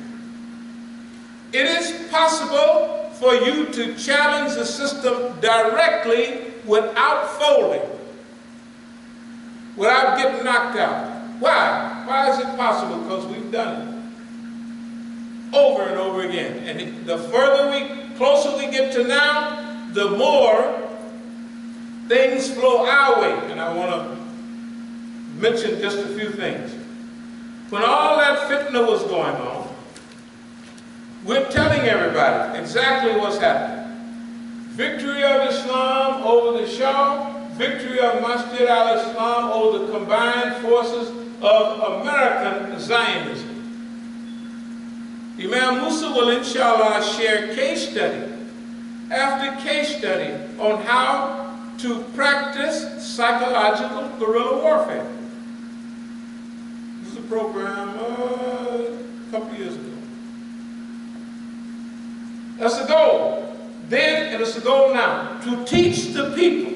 It is possible for you to challenge the system directly without folding, without getting knocked out. Why? Why is it possible? Because we've done it over and over again. And the closer we get to now, the more things flow our way. And I want to mention just a few things. When all that fitna was going on, we're telling everybody exactly what's happening. Victory of Islam over the Shah, victory of Masjid al-Islam over the combined forces of American Zionism. Imam Musa will inshallah share case study after case study on how to practice psychological guerrilla warfare. This is a program a couple years ago. That's the goal then, and it's the goal now, to teach the people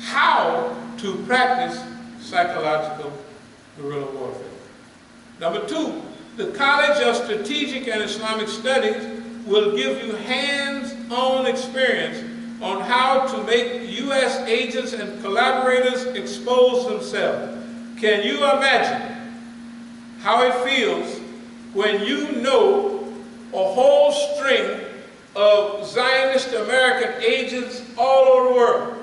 how to practice psychological guerrilla warfare. Number two, the College of Strategic and Islamic Studies will give you hands-on experience on how to make U.S. agents and collaborators expose themselves. Can you imagine how it feels when you know a whole string of Zionist American agents all over the world,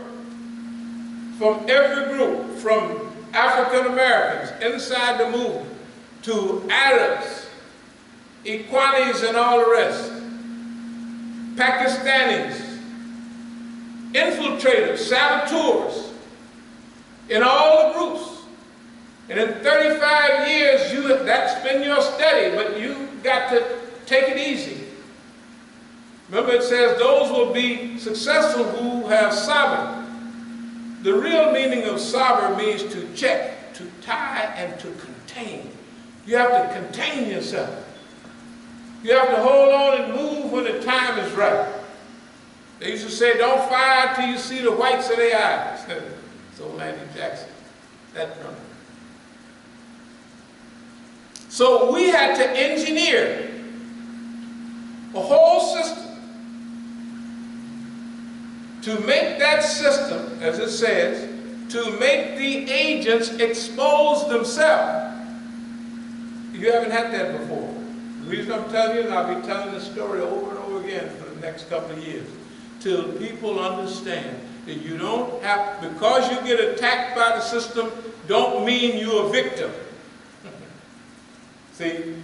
from every group, from African Americans inside the movement, to Arabs, Equanis and all the rest, Pakistanis, infiltrators, saboteurs, in all the groups. And in 35 years, that's been your study, but you got to take it easy. Remember, it says those will be successful who have sabr. The real meaning of sabr means to check, to tie, and to contain. You have to contain yourself. You have to hold on and move when the time is right. They used to say, don't fire till you see the whites of their eyes. So Landon Jackson, that drummer. So we had to engineer a whole system to make that system, as it says, to make the agents expose themselves. You haven't had that before. The reason I'm telling you, and I'll be telling this story over and over again for the next couple of years, till people understand that you don't have, because you get attacked by the system, don't mean you're a victim. See,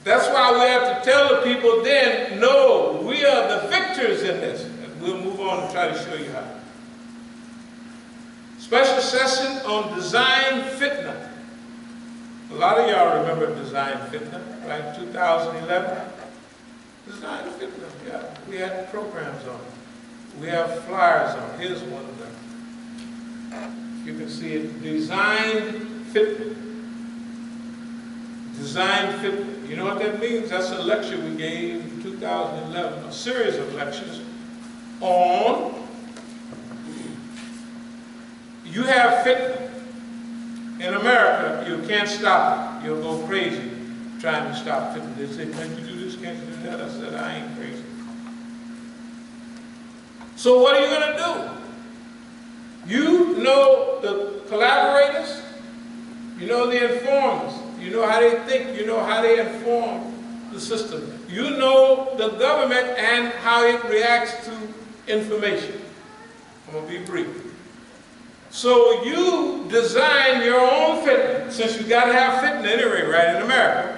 that's why we have to tell the people then, no, we are the victors in this. And we'll move on and try to show you how. Special session on design fitna. A lot of y'all remember design fitna, right? 2011. Design fitna, yeah. We had programs on it. We have flyers on it. Here's one of them. You can see it. Design fitna. Design fitna. You know what that means? That's a lecture we gave in 2011, a series of lectures on, you have fitna. In America, you can't stop it. You'll go crazy trying to stop fitna. They say, can't you do this, can't you do that? I said, I ain't crazy. So what are you going to do? You know the collaborators, you know the informers, you know how they think, you know how they inform the system. You know the government and how it reacts to information. I'm going to be brief. So you design your own fitna, since you got to have fitna anyway, right, in America.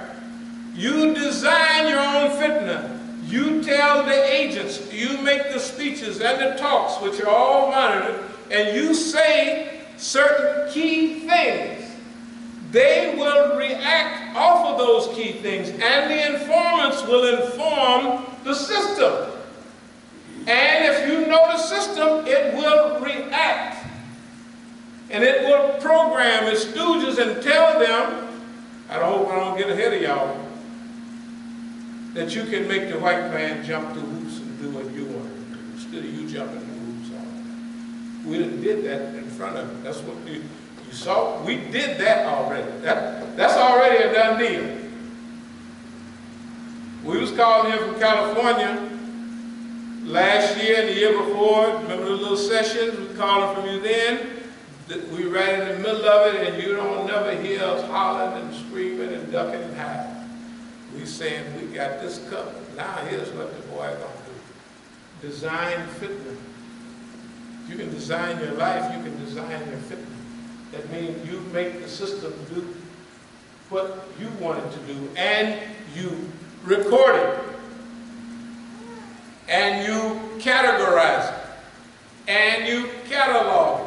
You design your own fitna. You tell the agents, you make the speeches and the talks, which are all monitored, and you say certain key things. They will react off of those key things, and the informants will inform the system. And if you know the system, it will react. And it will program its stooges and tell them, I hope I don't get ahead of y'all, that you can make the white man jump through hoops and do what you want to do, instead of you jumping through hoops. We did that in front of you. That's what you saw. We did that already. That's already a done deal. We was calling here from California last year and the year before. Remember the little sessions? We called from you then. We right in the middle of it, and you don't never hear us hollering and screaming and ducking and hiding. We saying we got this covered. Now here's what the boy gonna do. Design fitna. You can design your life, you can design your fitna. That means you make the system do what you want it to do, and you record it, and you categorize it, and you catalog it.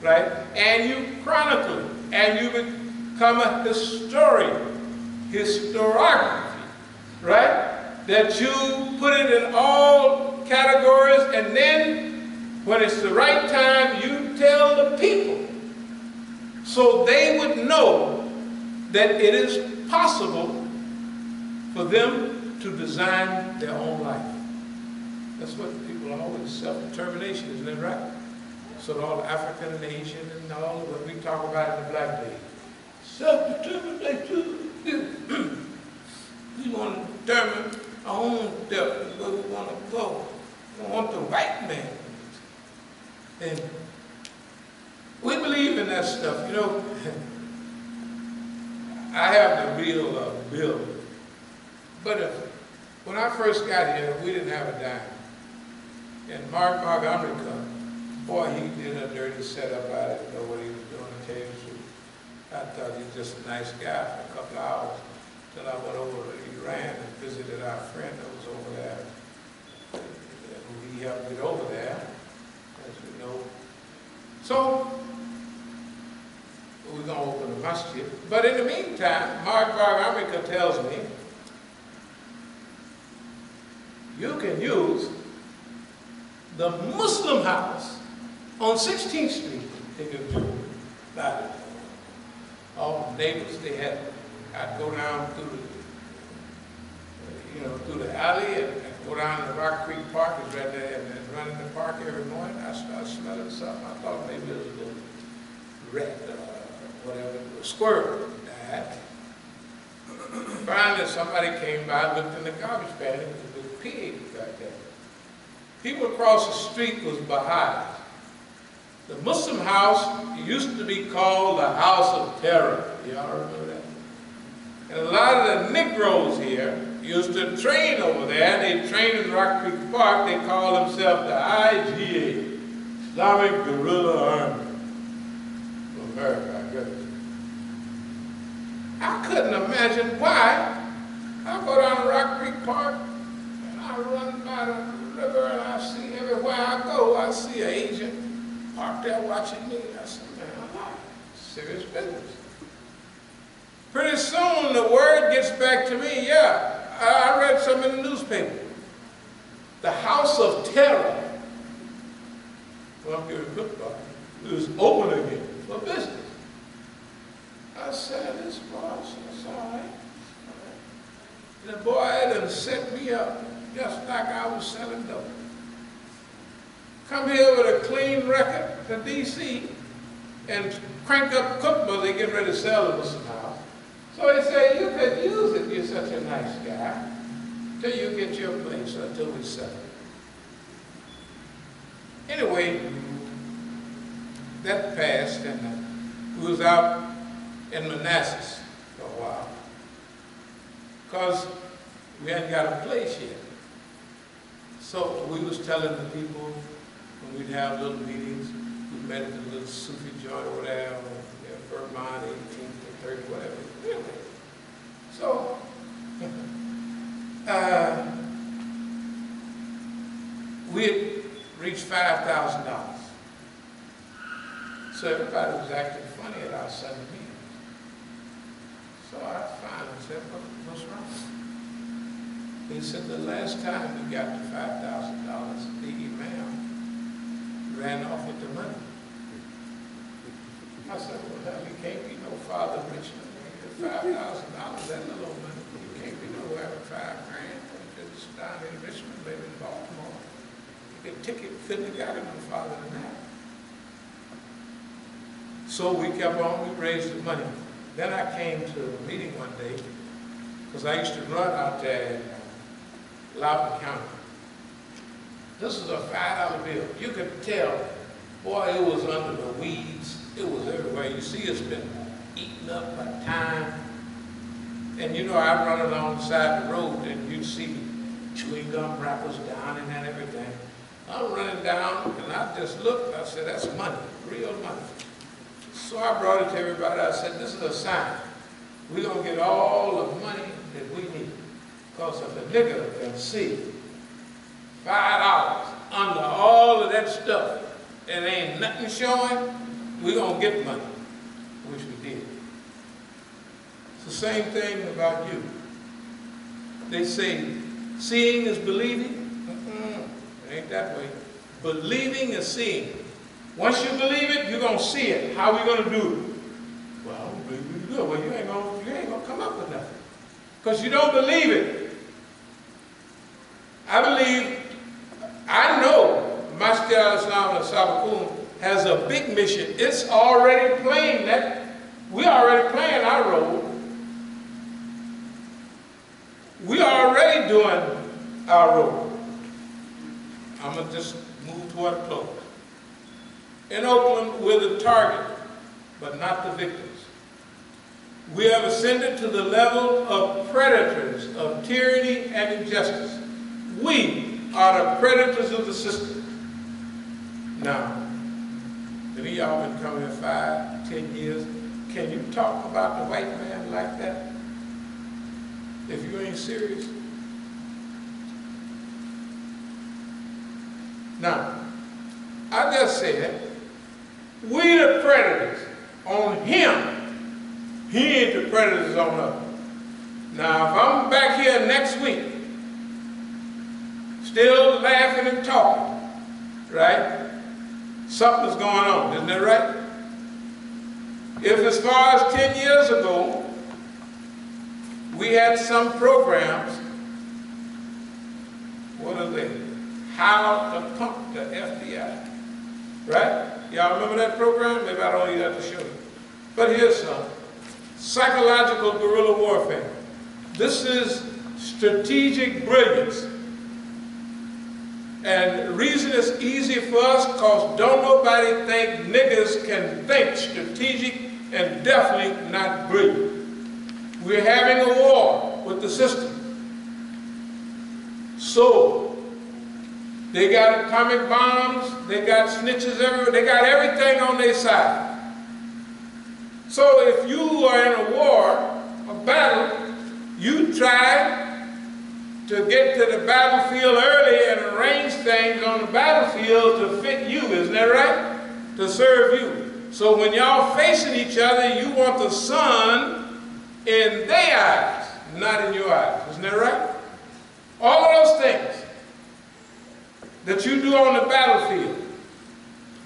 Right? And you chronicle it, and you become a historiography, right? That you put it in all categories, and then when it's the right time, you tell the people so they would know that it is possible for them to design their own life. That's what people always, self-determination, isn't it right? So all the African and Asian and all of what we talk about in the Black Day. self-determination. We want to determine our own depth, where we want to go. We want the white man. And we believe in that stuff. You know, I have the real bill. But when I first got here, we didn't have a dime. And Mark America, boy, he did a dirty setup. I didn't know what he was doing to tell you the truth. I thought he was just a nice guy for a couple of hours. Till I went over to Iran and visited our friend that was over there. He helped get over there, as we know. So, we're going to open a masjid. But in the meantime, Mark America tells me, you can use the Muslim house on 16th Street in the Jew. All the neighbors, they had, I'd go down through the, through the alley and go down to Rock Creek Park, it's right there, and then run in the park every morning. I started smelling something. I thought maybe it was a little rat or whatever, a squirrel died. Finally, somebody came by, looked in the garbage can, and there was a big pig right there. People across the street was Baha'is. The Muslim house used to be called the House of Terror. Y'all remember that? And a lot of the Negroes here used to train over there. They trained in Rock Creek Park. They call themselves the IGA, Islamic Guerrilla Army of America, I guess. I couldn't imagine why. I go down to Rock Creek Park and I run by the river and I see everywhere I go, I see an agent parked there watching me. I said, man, I'm not serious business. Pretty soon the word gets back to me, yeah, I read something in the newspaper. The House of Terror, well, I'm giving Khutbah, is open again for business. I said, this boss, that's all right. And the boy done set me up just like I was selling dope. Come here with a clean record to D.C. and crank up Khutbah, they get ready to sell the Muslim house. So they say, you could use it, you're such a nice guy, till you get your place, or until we sell it. Anyway, that passed, and we was out in Manassas for a while, because we hadn't got a place yet. So we was telling the people, when we'd have little meetings, we met at the little Sufi joint over there, Vermont, 18th or 30th, whatever. Anyway, so, we had reached $5,000. So everybody was acting funny at our Sunday meetings. So I finally said, what's wrong? He said, the last time we got to $5,000, the Imam ran off with the money. I said, well, hell, you can't be no Father Richmond. $5,000, that little old money. You can't be nowhere with $5 grand. It's down in Richmond, maybe in Baltimore. You get a ticket, couldn't have got it no farther than that. So we kept on, we raised the money. Then I came to a meeting one day, because I used to run out there in Loudoun County. This was a $5 bill. You could tell, boy, it was under the weeds. It was everywhere. You see, it's been eaten up by time. And you know, I run along the side of the road and you'd see chewing gum wrappers down in and everything. I'm running down and I just looked, I said, that's money, real money. So I brought it to everybody. I said, this is a sign. We're going to get all the money that we need. Because if a nigga can see $5 under all of that stuff and ain't nothing showing, we're going to get money, which we did. It's the same thing about you. They say, seeing is believing. It ain't that way. Believing is seeing. Once you believe it, you're going to see it. How are we going to do it? Well, I don't believe we do it. Well, you ain't going to come up with nothing. Because you don't believe it. I know Masjid Al-Islam and As-Sabiqun has a big mission. It's already plain that We already playing our role. We are already doing our role. I'm going to just move toward a close. In Oakland, we're the target, but not the victims. We have ascended to the level of predators of tyranny and injustice. We are the predators of the system. Now, if y'all been coming here 5, 10 years, can you talk about the white man like that? If you ain't serious. Now, I just said, we the predators on him. He ain't the predators on us. Now, if I'm back here next week, still laughing and talking, right? Something's going on, isn't that right? If as far as 10 years ago, we had some programs, what are they? How to pump the FBI, right? Y'all remember that program? Maybe I don't even have to show you. But here's some. Psychological guerrilla warfare. This is strategic brilliance. And the reason it's easy for us, because don't nobody think niggas can think strategic and definitely not brilliant. We're having a war with the system. So, they got atomic bombs, they got snitches everywhere, they got everything on their side. So if you are in a war, a battle, you try to get to the battlefield early and arrange things on the battlefield to fit you, isn't that right? To serve you. So when y'all facing each other, you want the sun in their eyes, not in your eyes, isn't that right? All of those things that you do on the battlefield.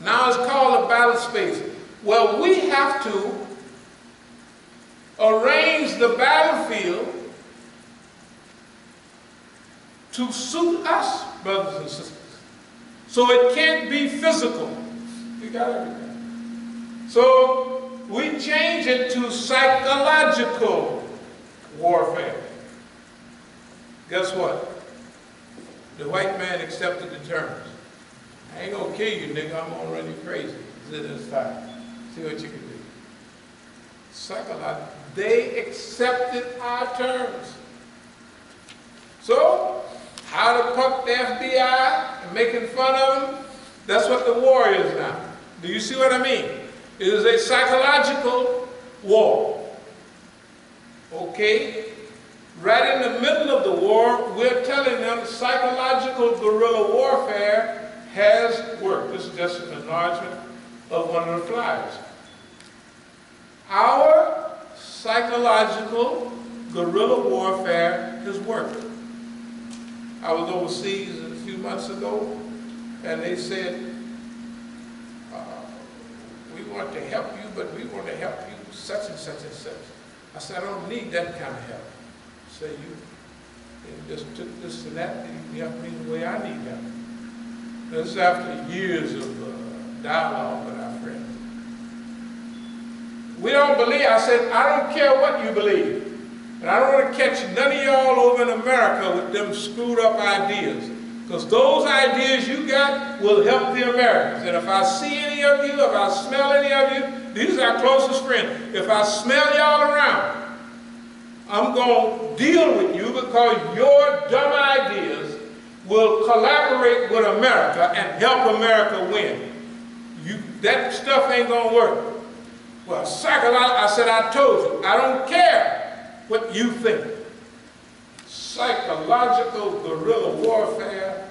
Now it's called a battle space. Well, we have to arrange the battlefield to suit us, brothers and sisters. So it can't be physical. We got everything. So we change it to psychological warfare. Guess what? The white man accepted the terms. I ain't gonna kill you, nigga. I'm gonna run you crazy. This time. See what you can do. Psychological. They accepted our terms. So, how to pump the FBI and making fun of them, that's what the war is now. Do you see what I mean? It is a psychological war. Okay? Right in the middle of the war, we're telling them psychological guerrilla warfare has worked. This is just an enlargement of one of the flyers. Our psychological guerrilla warfare has worked. I was overseas a few months ago, and they said, we want to help you, but we want to help you such and such and such. I said, I don't need that kind of help. I said, you just took this and that, and you helped me the way I need help. This is after years of dialogue with our friends. We don't believe, I said, I don't care what you believe. And I don't want to catch none of y'all over in America with them screwed up ideas. Because those ideas you got will help the Americans. And if I see any of you, if I smell any of you, these are our closest friends. If I smell y'all around, I'm going to deal with you because your dumb ideas will collaborate with America and help America win. That stuff ain't going to work. Well, I said, I told you, I don't care what you think. Psychological guerrilla warfare,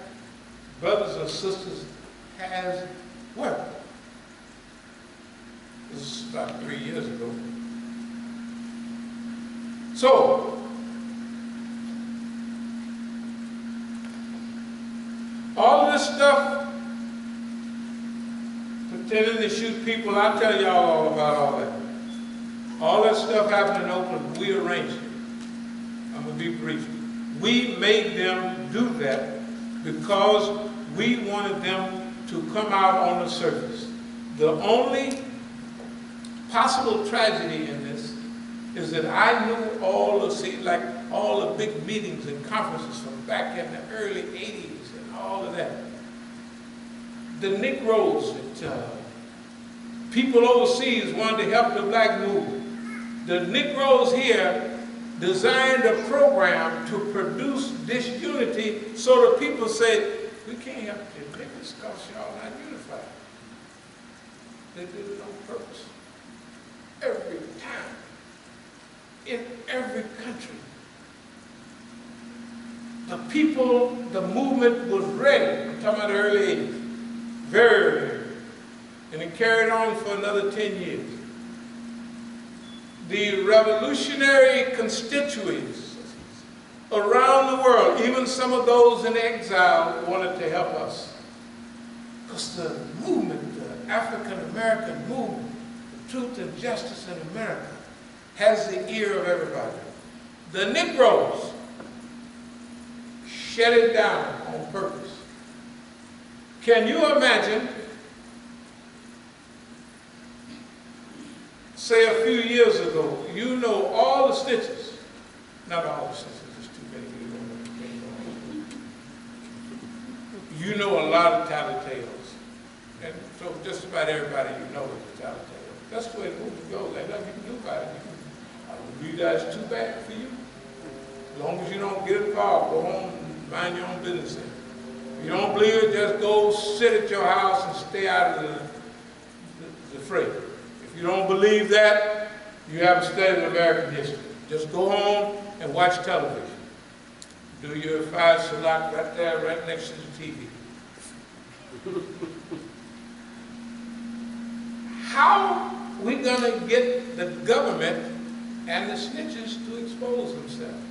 brothers and sisters, has worked. This is about 3 years ago. So, all of this stuff, pretending to shoot people, I'll tell y'all all about all that. All that stuff happened in Oakland, we arranged it. I'm going to be brief. We made them do that because we wanted them to come out on the surface. The only possible tragedy in this is that I knew all the big meetings and conferences from back in the early 80s and all of that. The Negroes that people overseas wanted to help the black movement. The Negroes here designed a program to produce disunity so that people say, we can't help the niggas because y'all not unified. They did it on purpose. Every time, in every country, the people, the movement was ready. I'm talking about the early 80s, very ready. And it carried on for another 10 years. The revolutionary constituents around the world, even some of those in exile, wanted to help us. Because the movement, the African-American movement, the truth and justice in America, has the ear of everybody. The Negroes shut it down on purpose. Can you imagine, say a few years ago, you know all the snitches, not all the snitches, there's too many people. You know a lot of tattletales. And so just about everybody you know is a tattletale. That's the way the movie goes. Ain't nothing you can do about it. You guys, too bad for you. As long as you don't get involved, go home and mind your own business. If you don't believe it, just go sit at your house and stay out of the fray. If you don't believe that, you haven't studied American history. Just go home and watch television. Do your five salat right there, right next to the TV. How are we going to get the government and the snitches to expose themselves?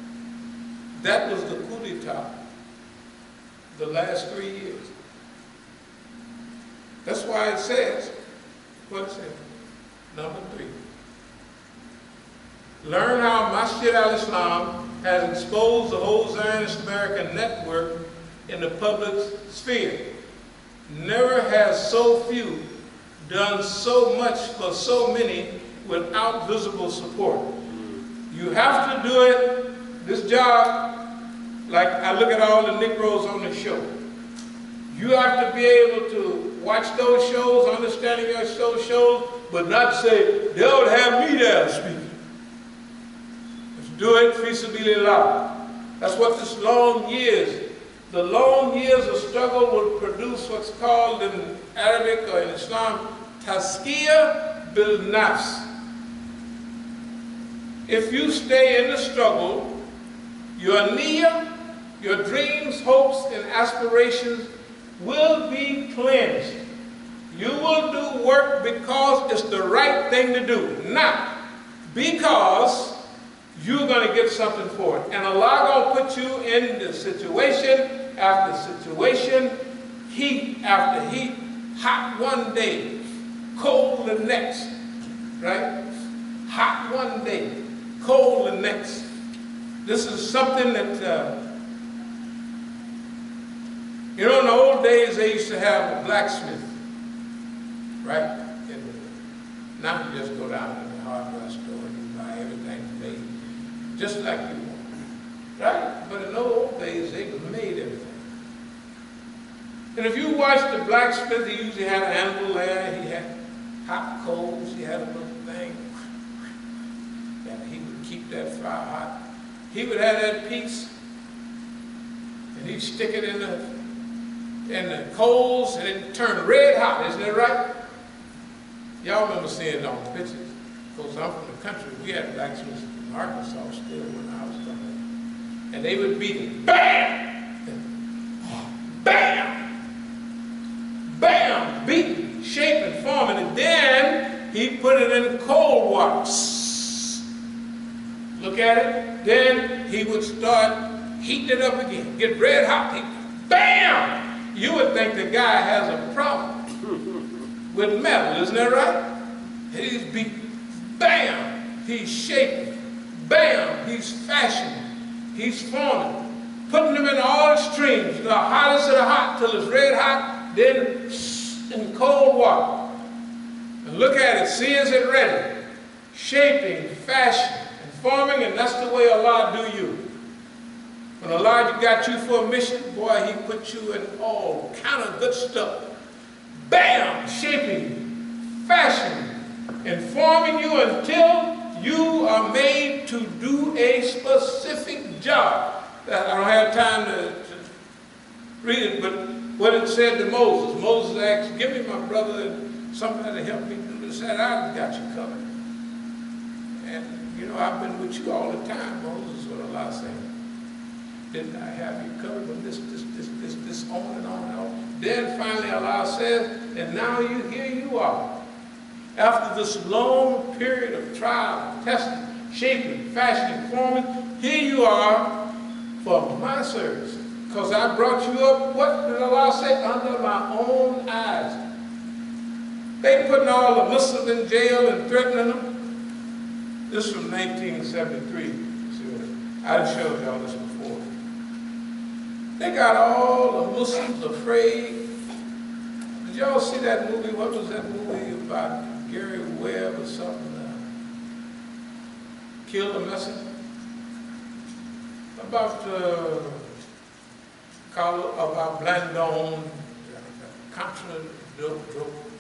That was the coup d'etat the last 3 years. That's why it says, what it says, number 3. Learn how Masjid al-Islam has exposed the whole Zionist American network in the public sphere. Never has so few done so much for so many without visible support. You have to do it, this job, like I look at all the Negroes on the show. You have to be able to watch those shows, understanding those shows, but not say, they would have me there speaking. Let's do it fi-sabilillah. That's what this long years, the long years of struggle will produce what's called in Arabic or in Islam, tazkiyah bil nafs. If you stay in the struggle, your niyyah, your dreams, hopes, and aspirations will be cleansed. You will do work because it's the right thing to do, not because you're going to get something for it. And Allah going to put you in the situation after situation, heat after heat, hot one day, cold the next, right? Hot one day, cold the next. This is something that, you know, in the old days they used to have a blacksmith, right? Now you just go down to the hardware store and you buy everything made, just like you want, right? But in the old days they made everything. And if you watch the blacksmith, he usually had an anvil there, he had hot coals, he had a little thing, and he would keep that fire hot. He would have that piece, and he'd stick it in the coals, and it turned red hot, isn't it right? Y'all remember seeing it on the pictures. Of course, I'm from the country. We had blacksmiths in Arkansas still when I was coming. And they would beat it. Bam! Bam! Bam! Beating, shaping, forming, and then he put it in cold water. Look at it. Then he would start heating it up again. Get red hot. Bam! You would think the guy has a problem with metal, isn't that right? He's beating. Bam! He's shaping. Bam! He's fashioning. He's forming. Putting them in all extremes. The hottest of the hot till it's red hot. Then in cold water. And look at it, see is it ready, shaping, fashioning, and forming, and that's the way Allah do you. When Allah got you for a mission, boy, He put you in all kind of good stuff. Bam! Shaping, fashioning, and forming you until you are made to do a specific job. I don't have time to read it, but what it said to Moses. Moses asked, give me my brother and somebody to help me do this. Said, I've got you covered. And, you know, I've been with you all the time, Moses, what Allah said. Didn't I have you covered with this on and on and on? Then finally Allah says, and now here you are. After this long period of trial, testing, shaping, fashioning, forming, here you are for my service. Because I brought you up, what did Allah say? Under my own eyes. They putting all the Muslims in jail and threatening them. This is from 1973. I showed y'all this before. They got all the Muslims afraid. Did y'all see that movie? What was that movie about Gary Webb or something? Kill the Messenger? About Blandon, contraband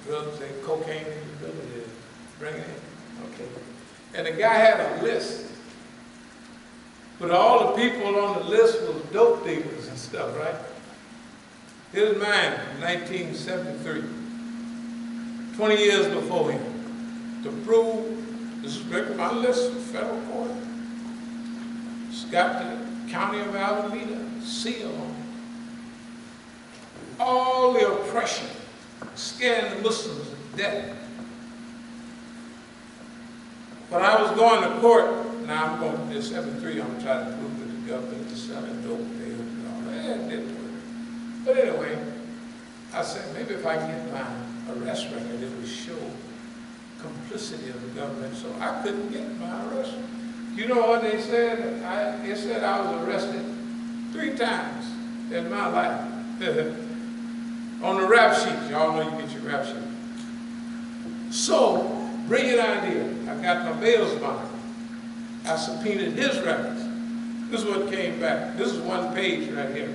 drugs and cocaine and bringing it. Okay. And the guy had a list. But all the people on the list was dope dealers and stuff, right? Here's mine from 1973, 20 years before him. To prove, this is my list of federal court. It's got the county of Alameda seal on it. All the oppression, scaring the Muslims to death. When I was going to court, now I'm going to 73, I'm trying to prove that the government is selling dope deals and all that. It didn't work. But anyway, I said, maybe if I get my arrest record, it would show complicity of the government, so I couldn't get my arrest. You know what they said? They said I was arrested 3 times in my life. On the rap sheet, y'all know you get your rap sheet. So, brilliant idea. I got my bail bond. I subpoenaed his records. This is what came back. This is one page right here.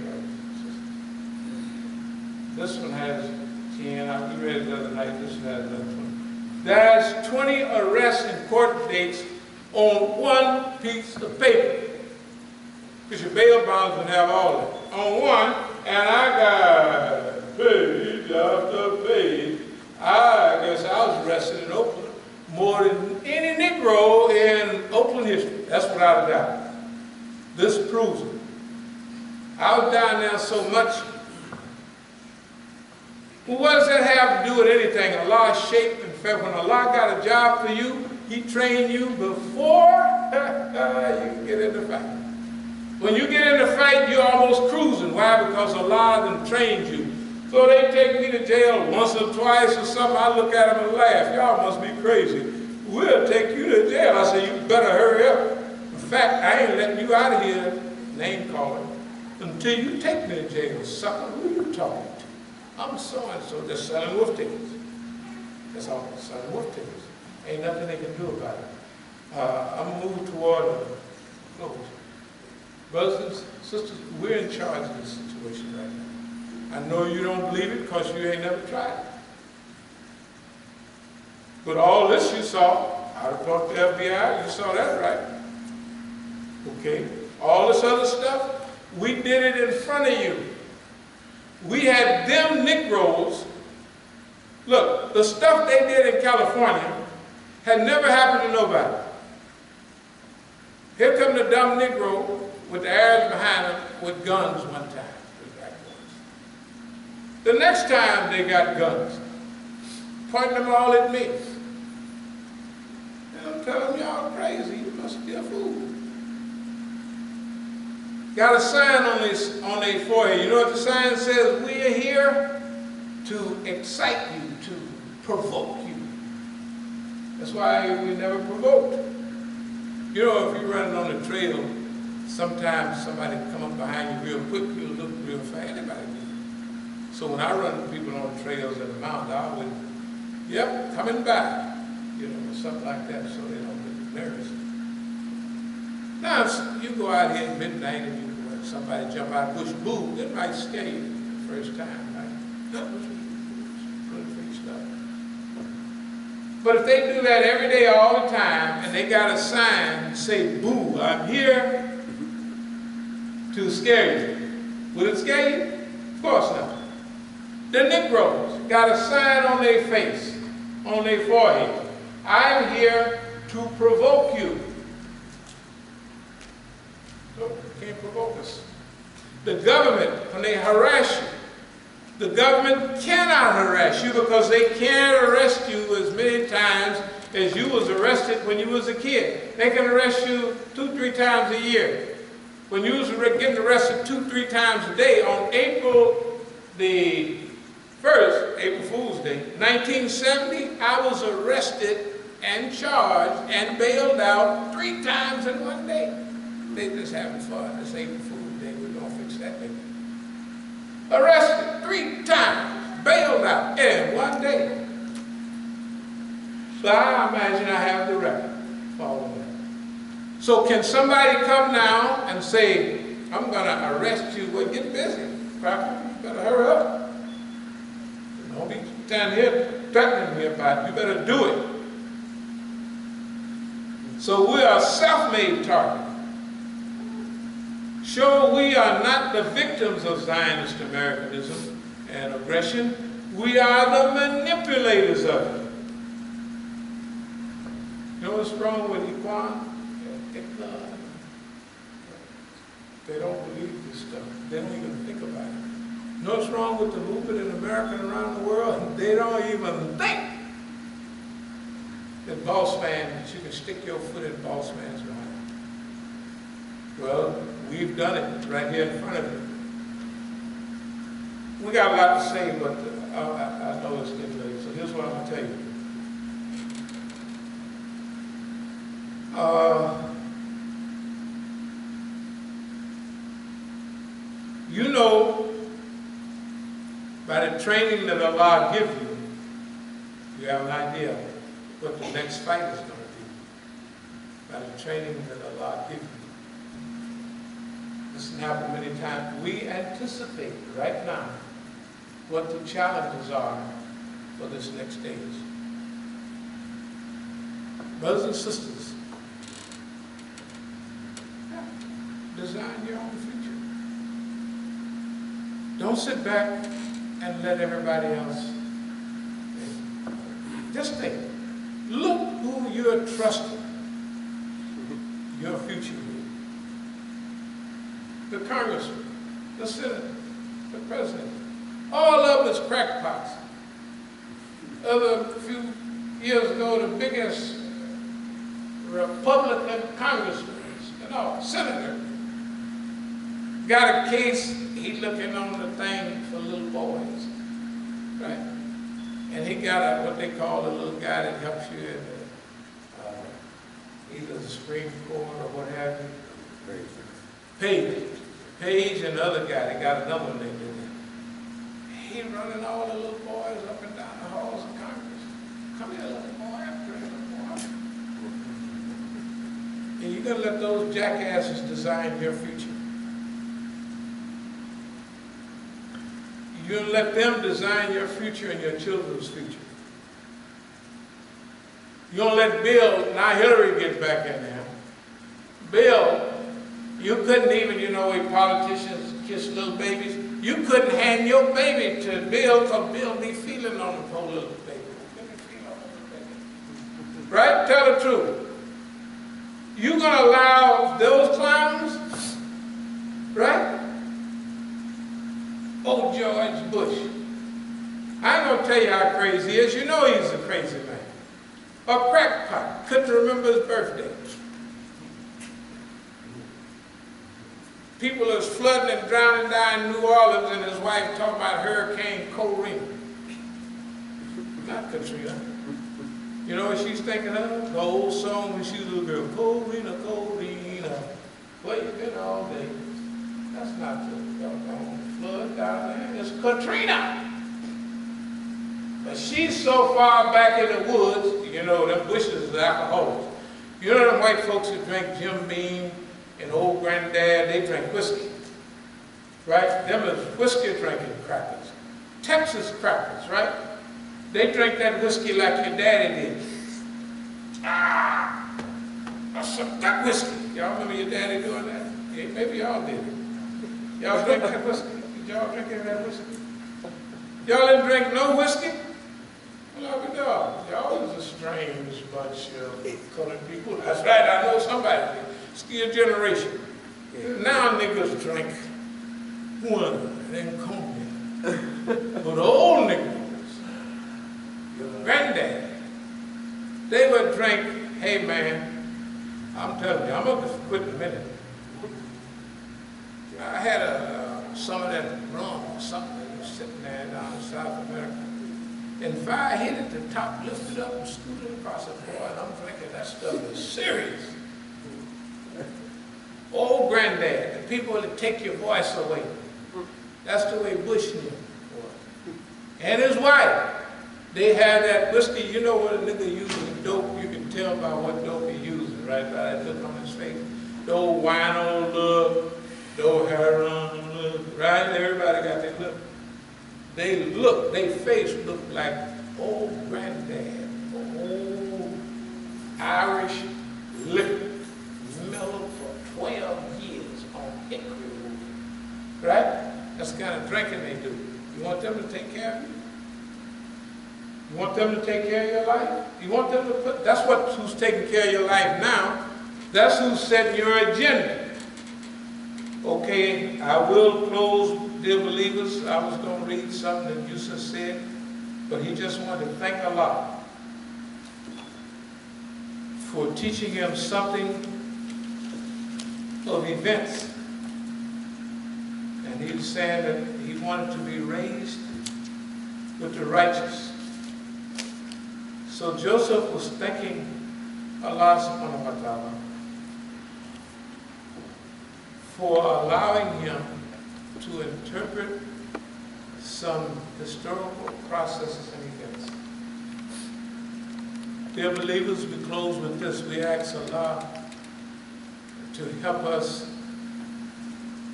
This one has 10. I read it the other night. This one has another 20. There's 20 arrests and court dates on one piece of paper. Because your bail bonds would have all of it. On one, and I got page after page. I guess I was arrested in Oakland more than any Negro in Oakland history. That's without a doubt. This proves it. I was down there so much. Well, what does that have to do with anything? Allah shaped and fed. When Allah got a job for you, He trained you before you get in the fight. When you get in the fight, you're almost cruising. Why? Because Allah done trained you. So they take me to jail once or twice or something. I look at them and laugh. Y'all must be crazy. We'll take you to jail. I say, you better hurry up. In fact, I ain't letting you out of here, name calling, until you take me to jail. Sucker, who are you talking to? I'm so-and-so. They're selling wolf tickets. That's all. They're selling wolf tickets. Ain't nothing they can do about it. I'm moving toward a close. Brothers and sisters, we're in charge of this situation right now. I know you don't believe it because you ain't never tried it. But all this you saw, I'd have talked to the FBI, you saw that, right? Okay. All this other stuff, we did it in front of you. We had them Negroes. Look, the stuff they did in California had never happened to nobody. Here come the dumb Negro with the Arabs behind him with guns one time. The next time they got guns, pointing them all at me. And I'm telling y'all crazy, you must be a fool. Got a sign on their forehead. You know what the sign says? We're here to excite you, to provoke you. That's why we never provoked. You know, if you're running on the trail, sometimes somebody come up behind you real quick, you'll look real fast. Anybody do. So when I run people on trails in the mountains, I always Yep, coming back. You know, something like that, so they don't get nervous. Now, you go out here at midnight and somebody jump out and push boo, it might scare you the first time, right? But if they do that every day, all the time, and they got a sign say, boo, I'm here to scare you. Will it scare you? Of course not. The Negroes got a sign on their face, on their forehead. I'm here to provoke you. So you can't provoke us. The government, when they harass you, the government cannot harass you because they can't arrest you as many times as you was arrested when you was a kid. They can arrest you 2-3 times a year. When you was getting arrested 2-3 times a day, on April the 1st, April Fool's Day, 1970, I was arrested and charged and bailed out 3 times in one day. They just having fun. This April Fool's Day, we're going to fix that thing. Arrested 3 times, bailed out in one day. So I imagine I have the record for all of that. So can somebody come now and say, I'm going to arrest you? Well, get busy, Cracker. You better hurry up. Don't be standing here threatening me about it. You better do it. So we are self-made targets. Sure, we are not the victims of Zionist Americanism and aggression. We are the manipulators of it. You know what's wrong with Ikhwan? They don't believe this stuff. They don't even think about it. You know what's wrong with the movement in America and around the world? They don't even think that that you can stick your foot in boss man's mouth. Well, we've done it right here in front of you. We got a lot to say, but I know it's getting late, so here's what I'm going to tell you. You know, by the training that Allah gives you, you have an idea what the next fight is going to be. By the training that Allah gives you. This has happened many times. We anticipate right now what the challenges are for this next stage. Brothers and sisters, design your own future. Don't sit back and let everybody else think. Just think. Look who you're trusting your future with. The congressman, the senator, the president. All of them is crackpots. A few years ago, the biggest Republican congressman, senator, got a case. He looking on the thing for little boys, right? And he got what they call a little guy that helps you in either the Supreme Court or what have you. Page and the other guy, they got another one they did. He running all the little boys up and down the halls of Congress. Come here, little boy, after little boy. And you're going to let those jackasses design your future. You're going to let them design your future and your children's future. You're going to let Bill, now Hillary get back in there. Bill, you couldn't even, we politicians kiss little babies. You couldn't hand your baby to Bill because Bill be feeling on the poor little baby. Right? Tell the truth. You going to allow those clowns, right? Old George Bush. I ain't going to tell you how crazy he is. You know he's a crazy man. A crackpot. Couldn't remember his birthday. People is flooding and drowning down in New Orleans, and his wife talking about Hurricane Katrina. Not Katrina. You know what she's thinking of? The old song when she was a little girl. Katrina, Katrina. Where you been all day? That's not the doggone flood down there. It's Katrina. But she's so far back in the woods, you know, them bushes is alcoholics. You know them white folks that drink Jim Beam and old granddad, they drink whiskey. Right? Them is whiskey drinking crackers. Texas crackers, right? They drink that whiskey like your daddy did. Ah! That whiskey. Y'all remember your daddy doing that? Yeah, maybe y'all did it. Y'all drink that whiskey? Did y'all drink any of that whiskey? Y'all didn't drink no whiskey? Well, y'all is a strange bunch of colored people. That's right, I know somebody. Skill generation. Now niggas drink one and then cognac. But the old niggas, your granddad, they would drink, hey man, I'm telling you, I'm going to quit in a minute. I had some of that rum or something that was sitting there down in South America. And fire hit it, the top lifted up and scooted across it. Boy, and I'm thinking that stuff is serious. Old granddad, the people that take your voice away. That's the way Bush knew. And his wife, they had that whiskey. You know what a nigga using dope, you can tell by what dope he using, right? By that look on his face. The old wino look, the old heroin look, right? Everybody got that look. They look, their face looked like old granddad, old Irish liquor, mellowed for 12 years on hickory wood, right? That's the kind of drinking they do. You want them to take care of you? You want them to take care of your life? You want them to put, that's who's taking care of your life now. That's who's setting your agenda. Okay, I will close, dear believers. I was going to read something that Musa said, but he just wanted to thank Allah for teaching him something of events. And he was saying that he wanted to be raised with the righteous. So Joseph was thanking Allah subhanahu wa ta'ala for allowing him to interpret some historical processes and events. Dear believers, we close with this. We ask Allah to help us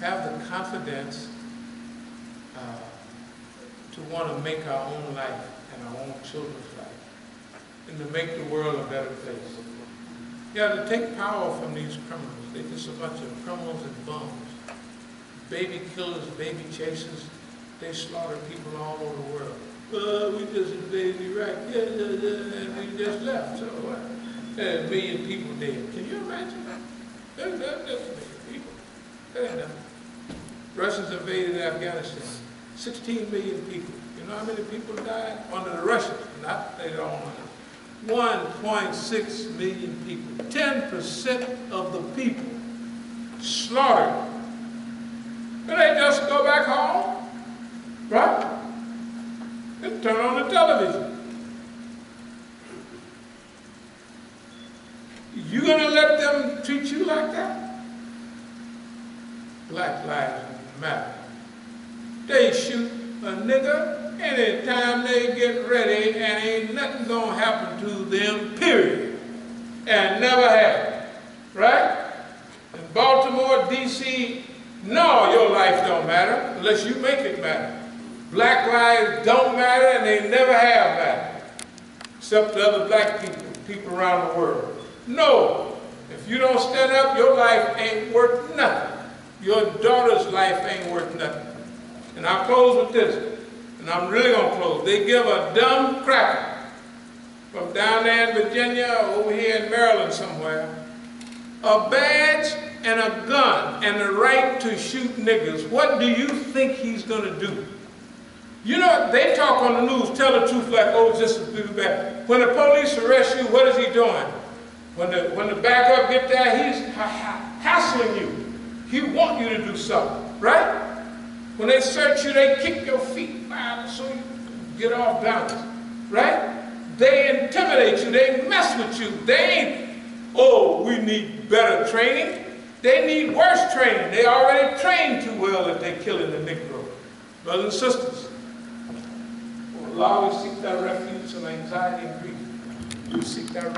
have the confidence to want to make our own life and our own children's life, and to make the world a better place. Yeah, to take power from these criminals. They're just a bunch of criminals and bums. Baby killers, baby chasers. They slaughter people all over the world. We just invaded Iraq. And we just left. So what? There's a million people dead. Can you imagine that? That's a million people. That ain't nothing. Russians invaded Afghanistan. 16 million people. You know how many people died? Under the Russians. Not they don't want 1.6 million people. 10% of the people slaughtered. And they just go back home, right? And turn on the television. You gonna let them treat you like that? Black Lives Matter. They shoot a nigga anytime they get ready, and ain't nothing gonna happen to them, period. And never happened, right? In Baltimore, D.C., no, your life don't matter unless you make it matter. Black lives don't matter, and they never have mattered, except to other black people, people around the world. No, if you don't stand up, your life ain't worth nothing. Your daughter's life ain't worth nothing. And I'll close with this, and I'm really going to close. They give a dumb cracker from down there in Virginia or over here in Maryland somewhere a badge and a gun and the right to shoot niggas. What do you think he's going to do? You know, they talk on the news, tell the truth like, oh, this is too bad. When the police arrest you, what is he doing? When the backup get there, he's hassling you. He want you to do something, right? When they search you, they kick your feet so you get off balance, right? They intimidate you, they mess with you. They ain't, oh, we need better training. They need worse training. They already trained too well if they're killing the Negro. Brothers and sisters, will always seek thy refuge from anxiety and grief. You seek thy refuge.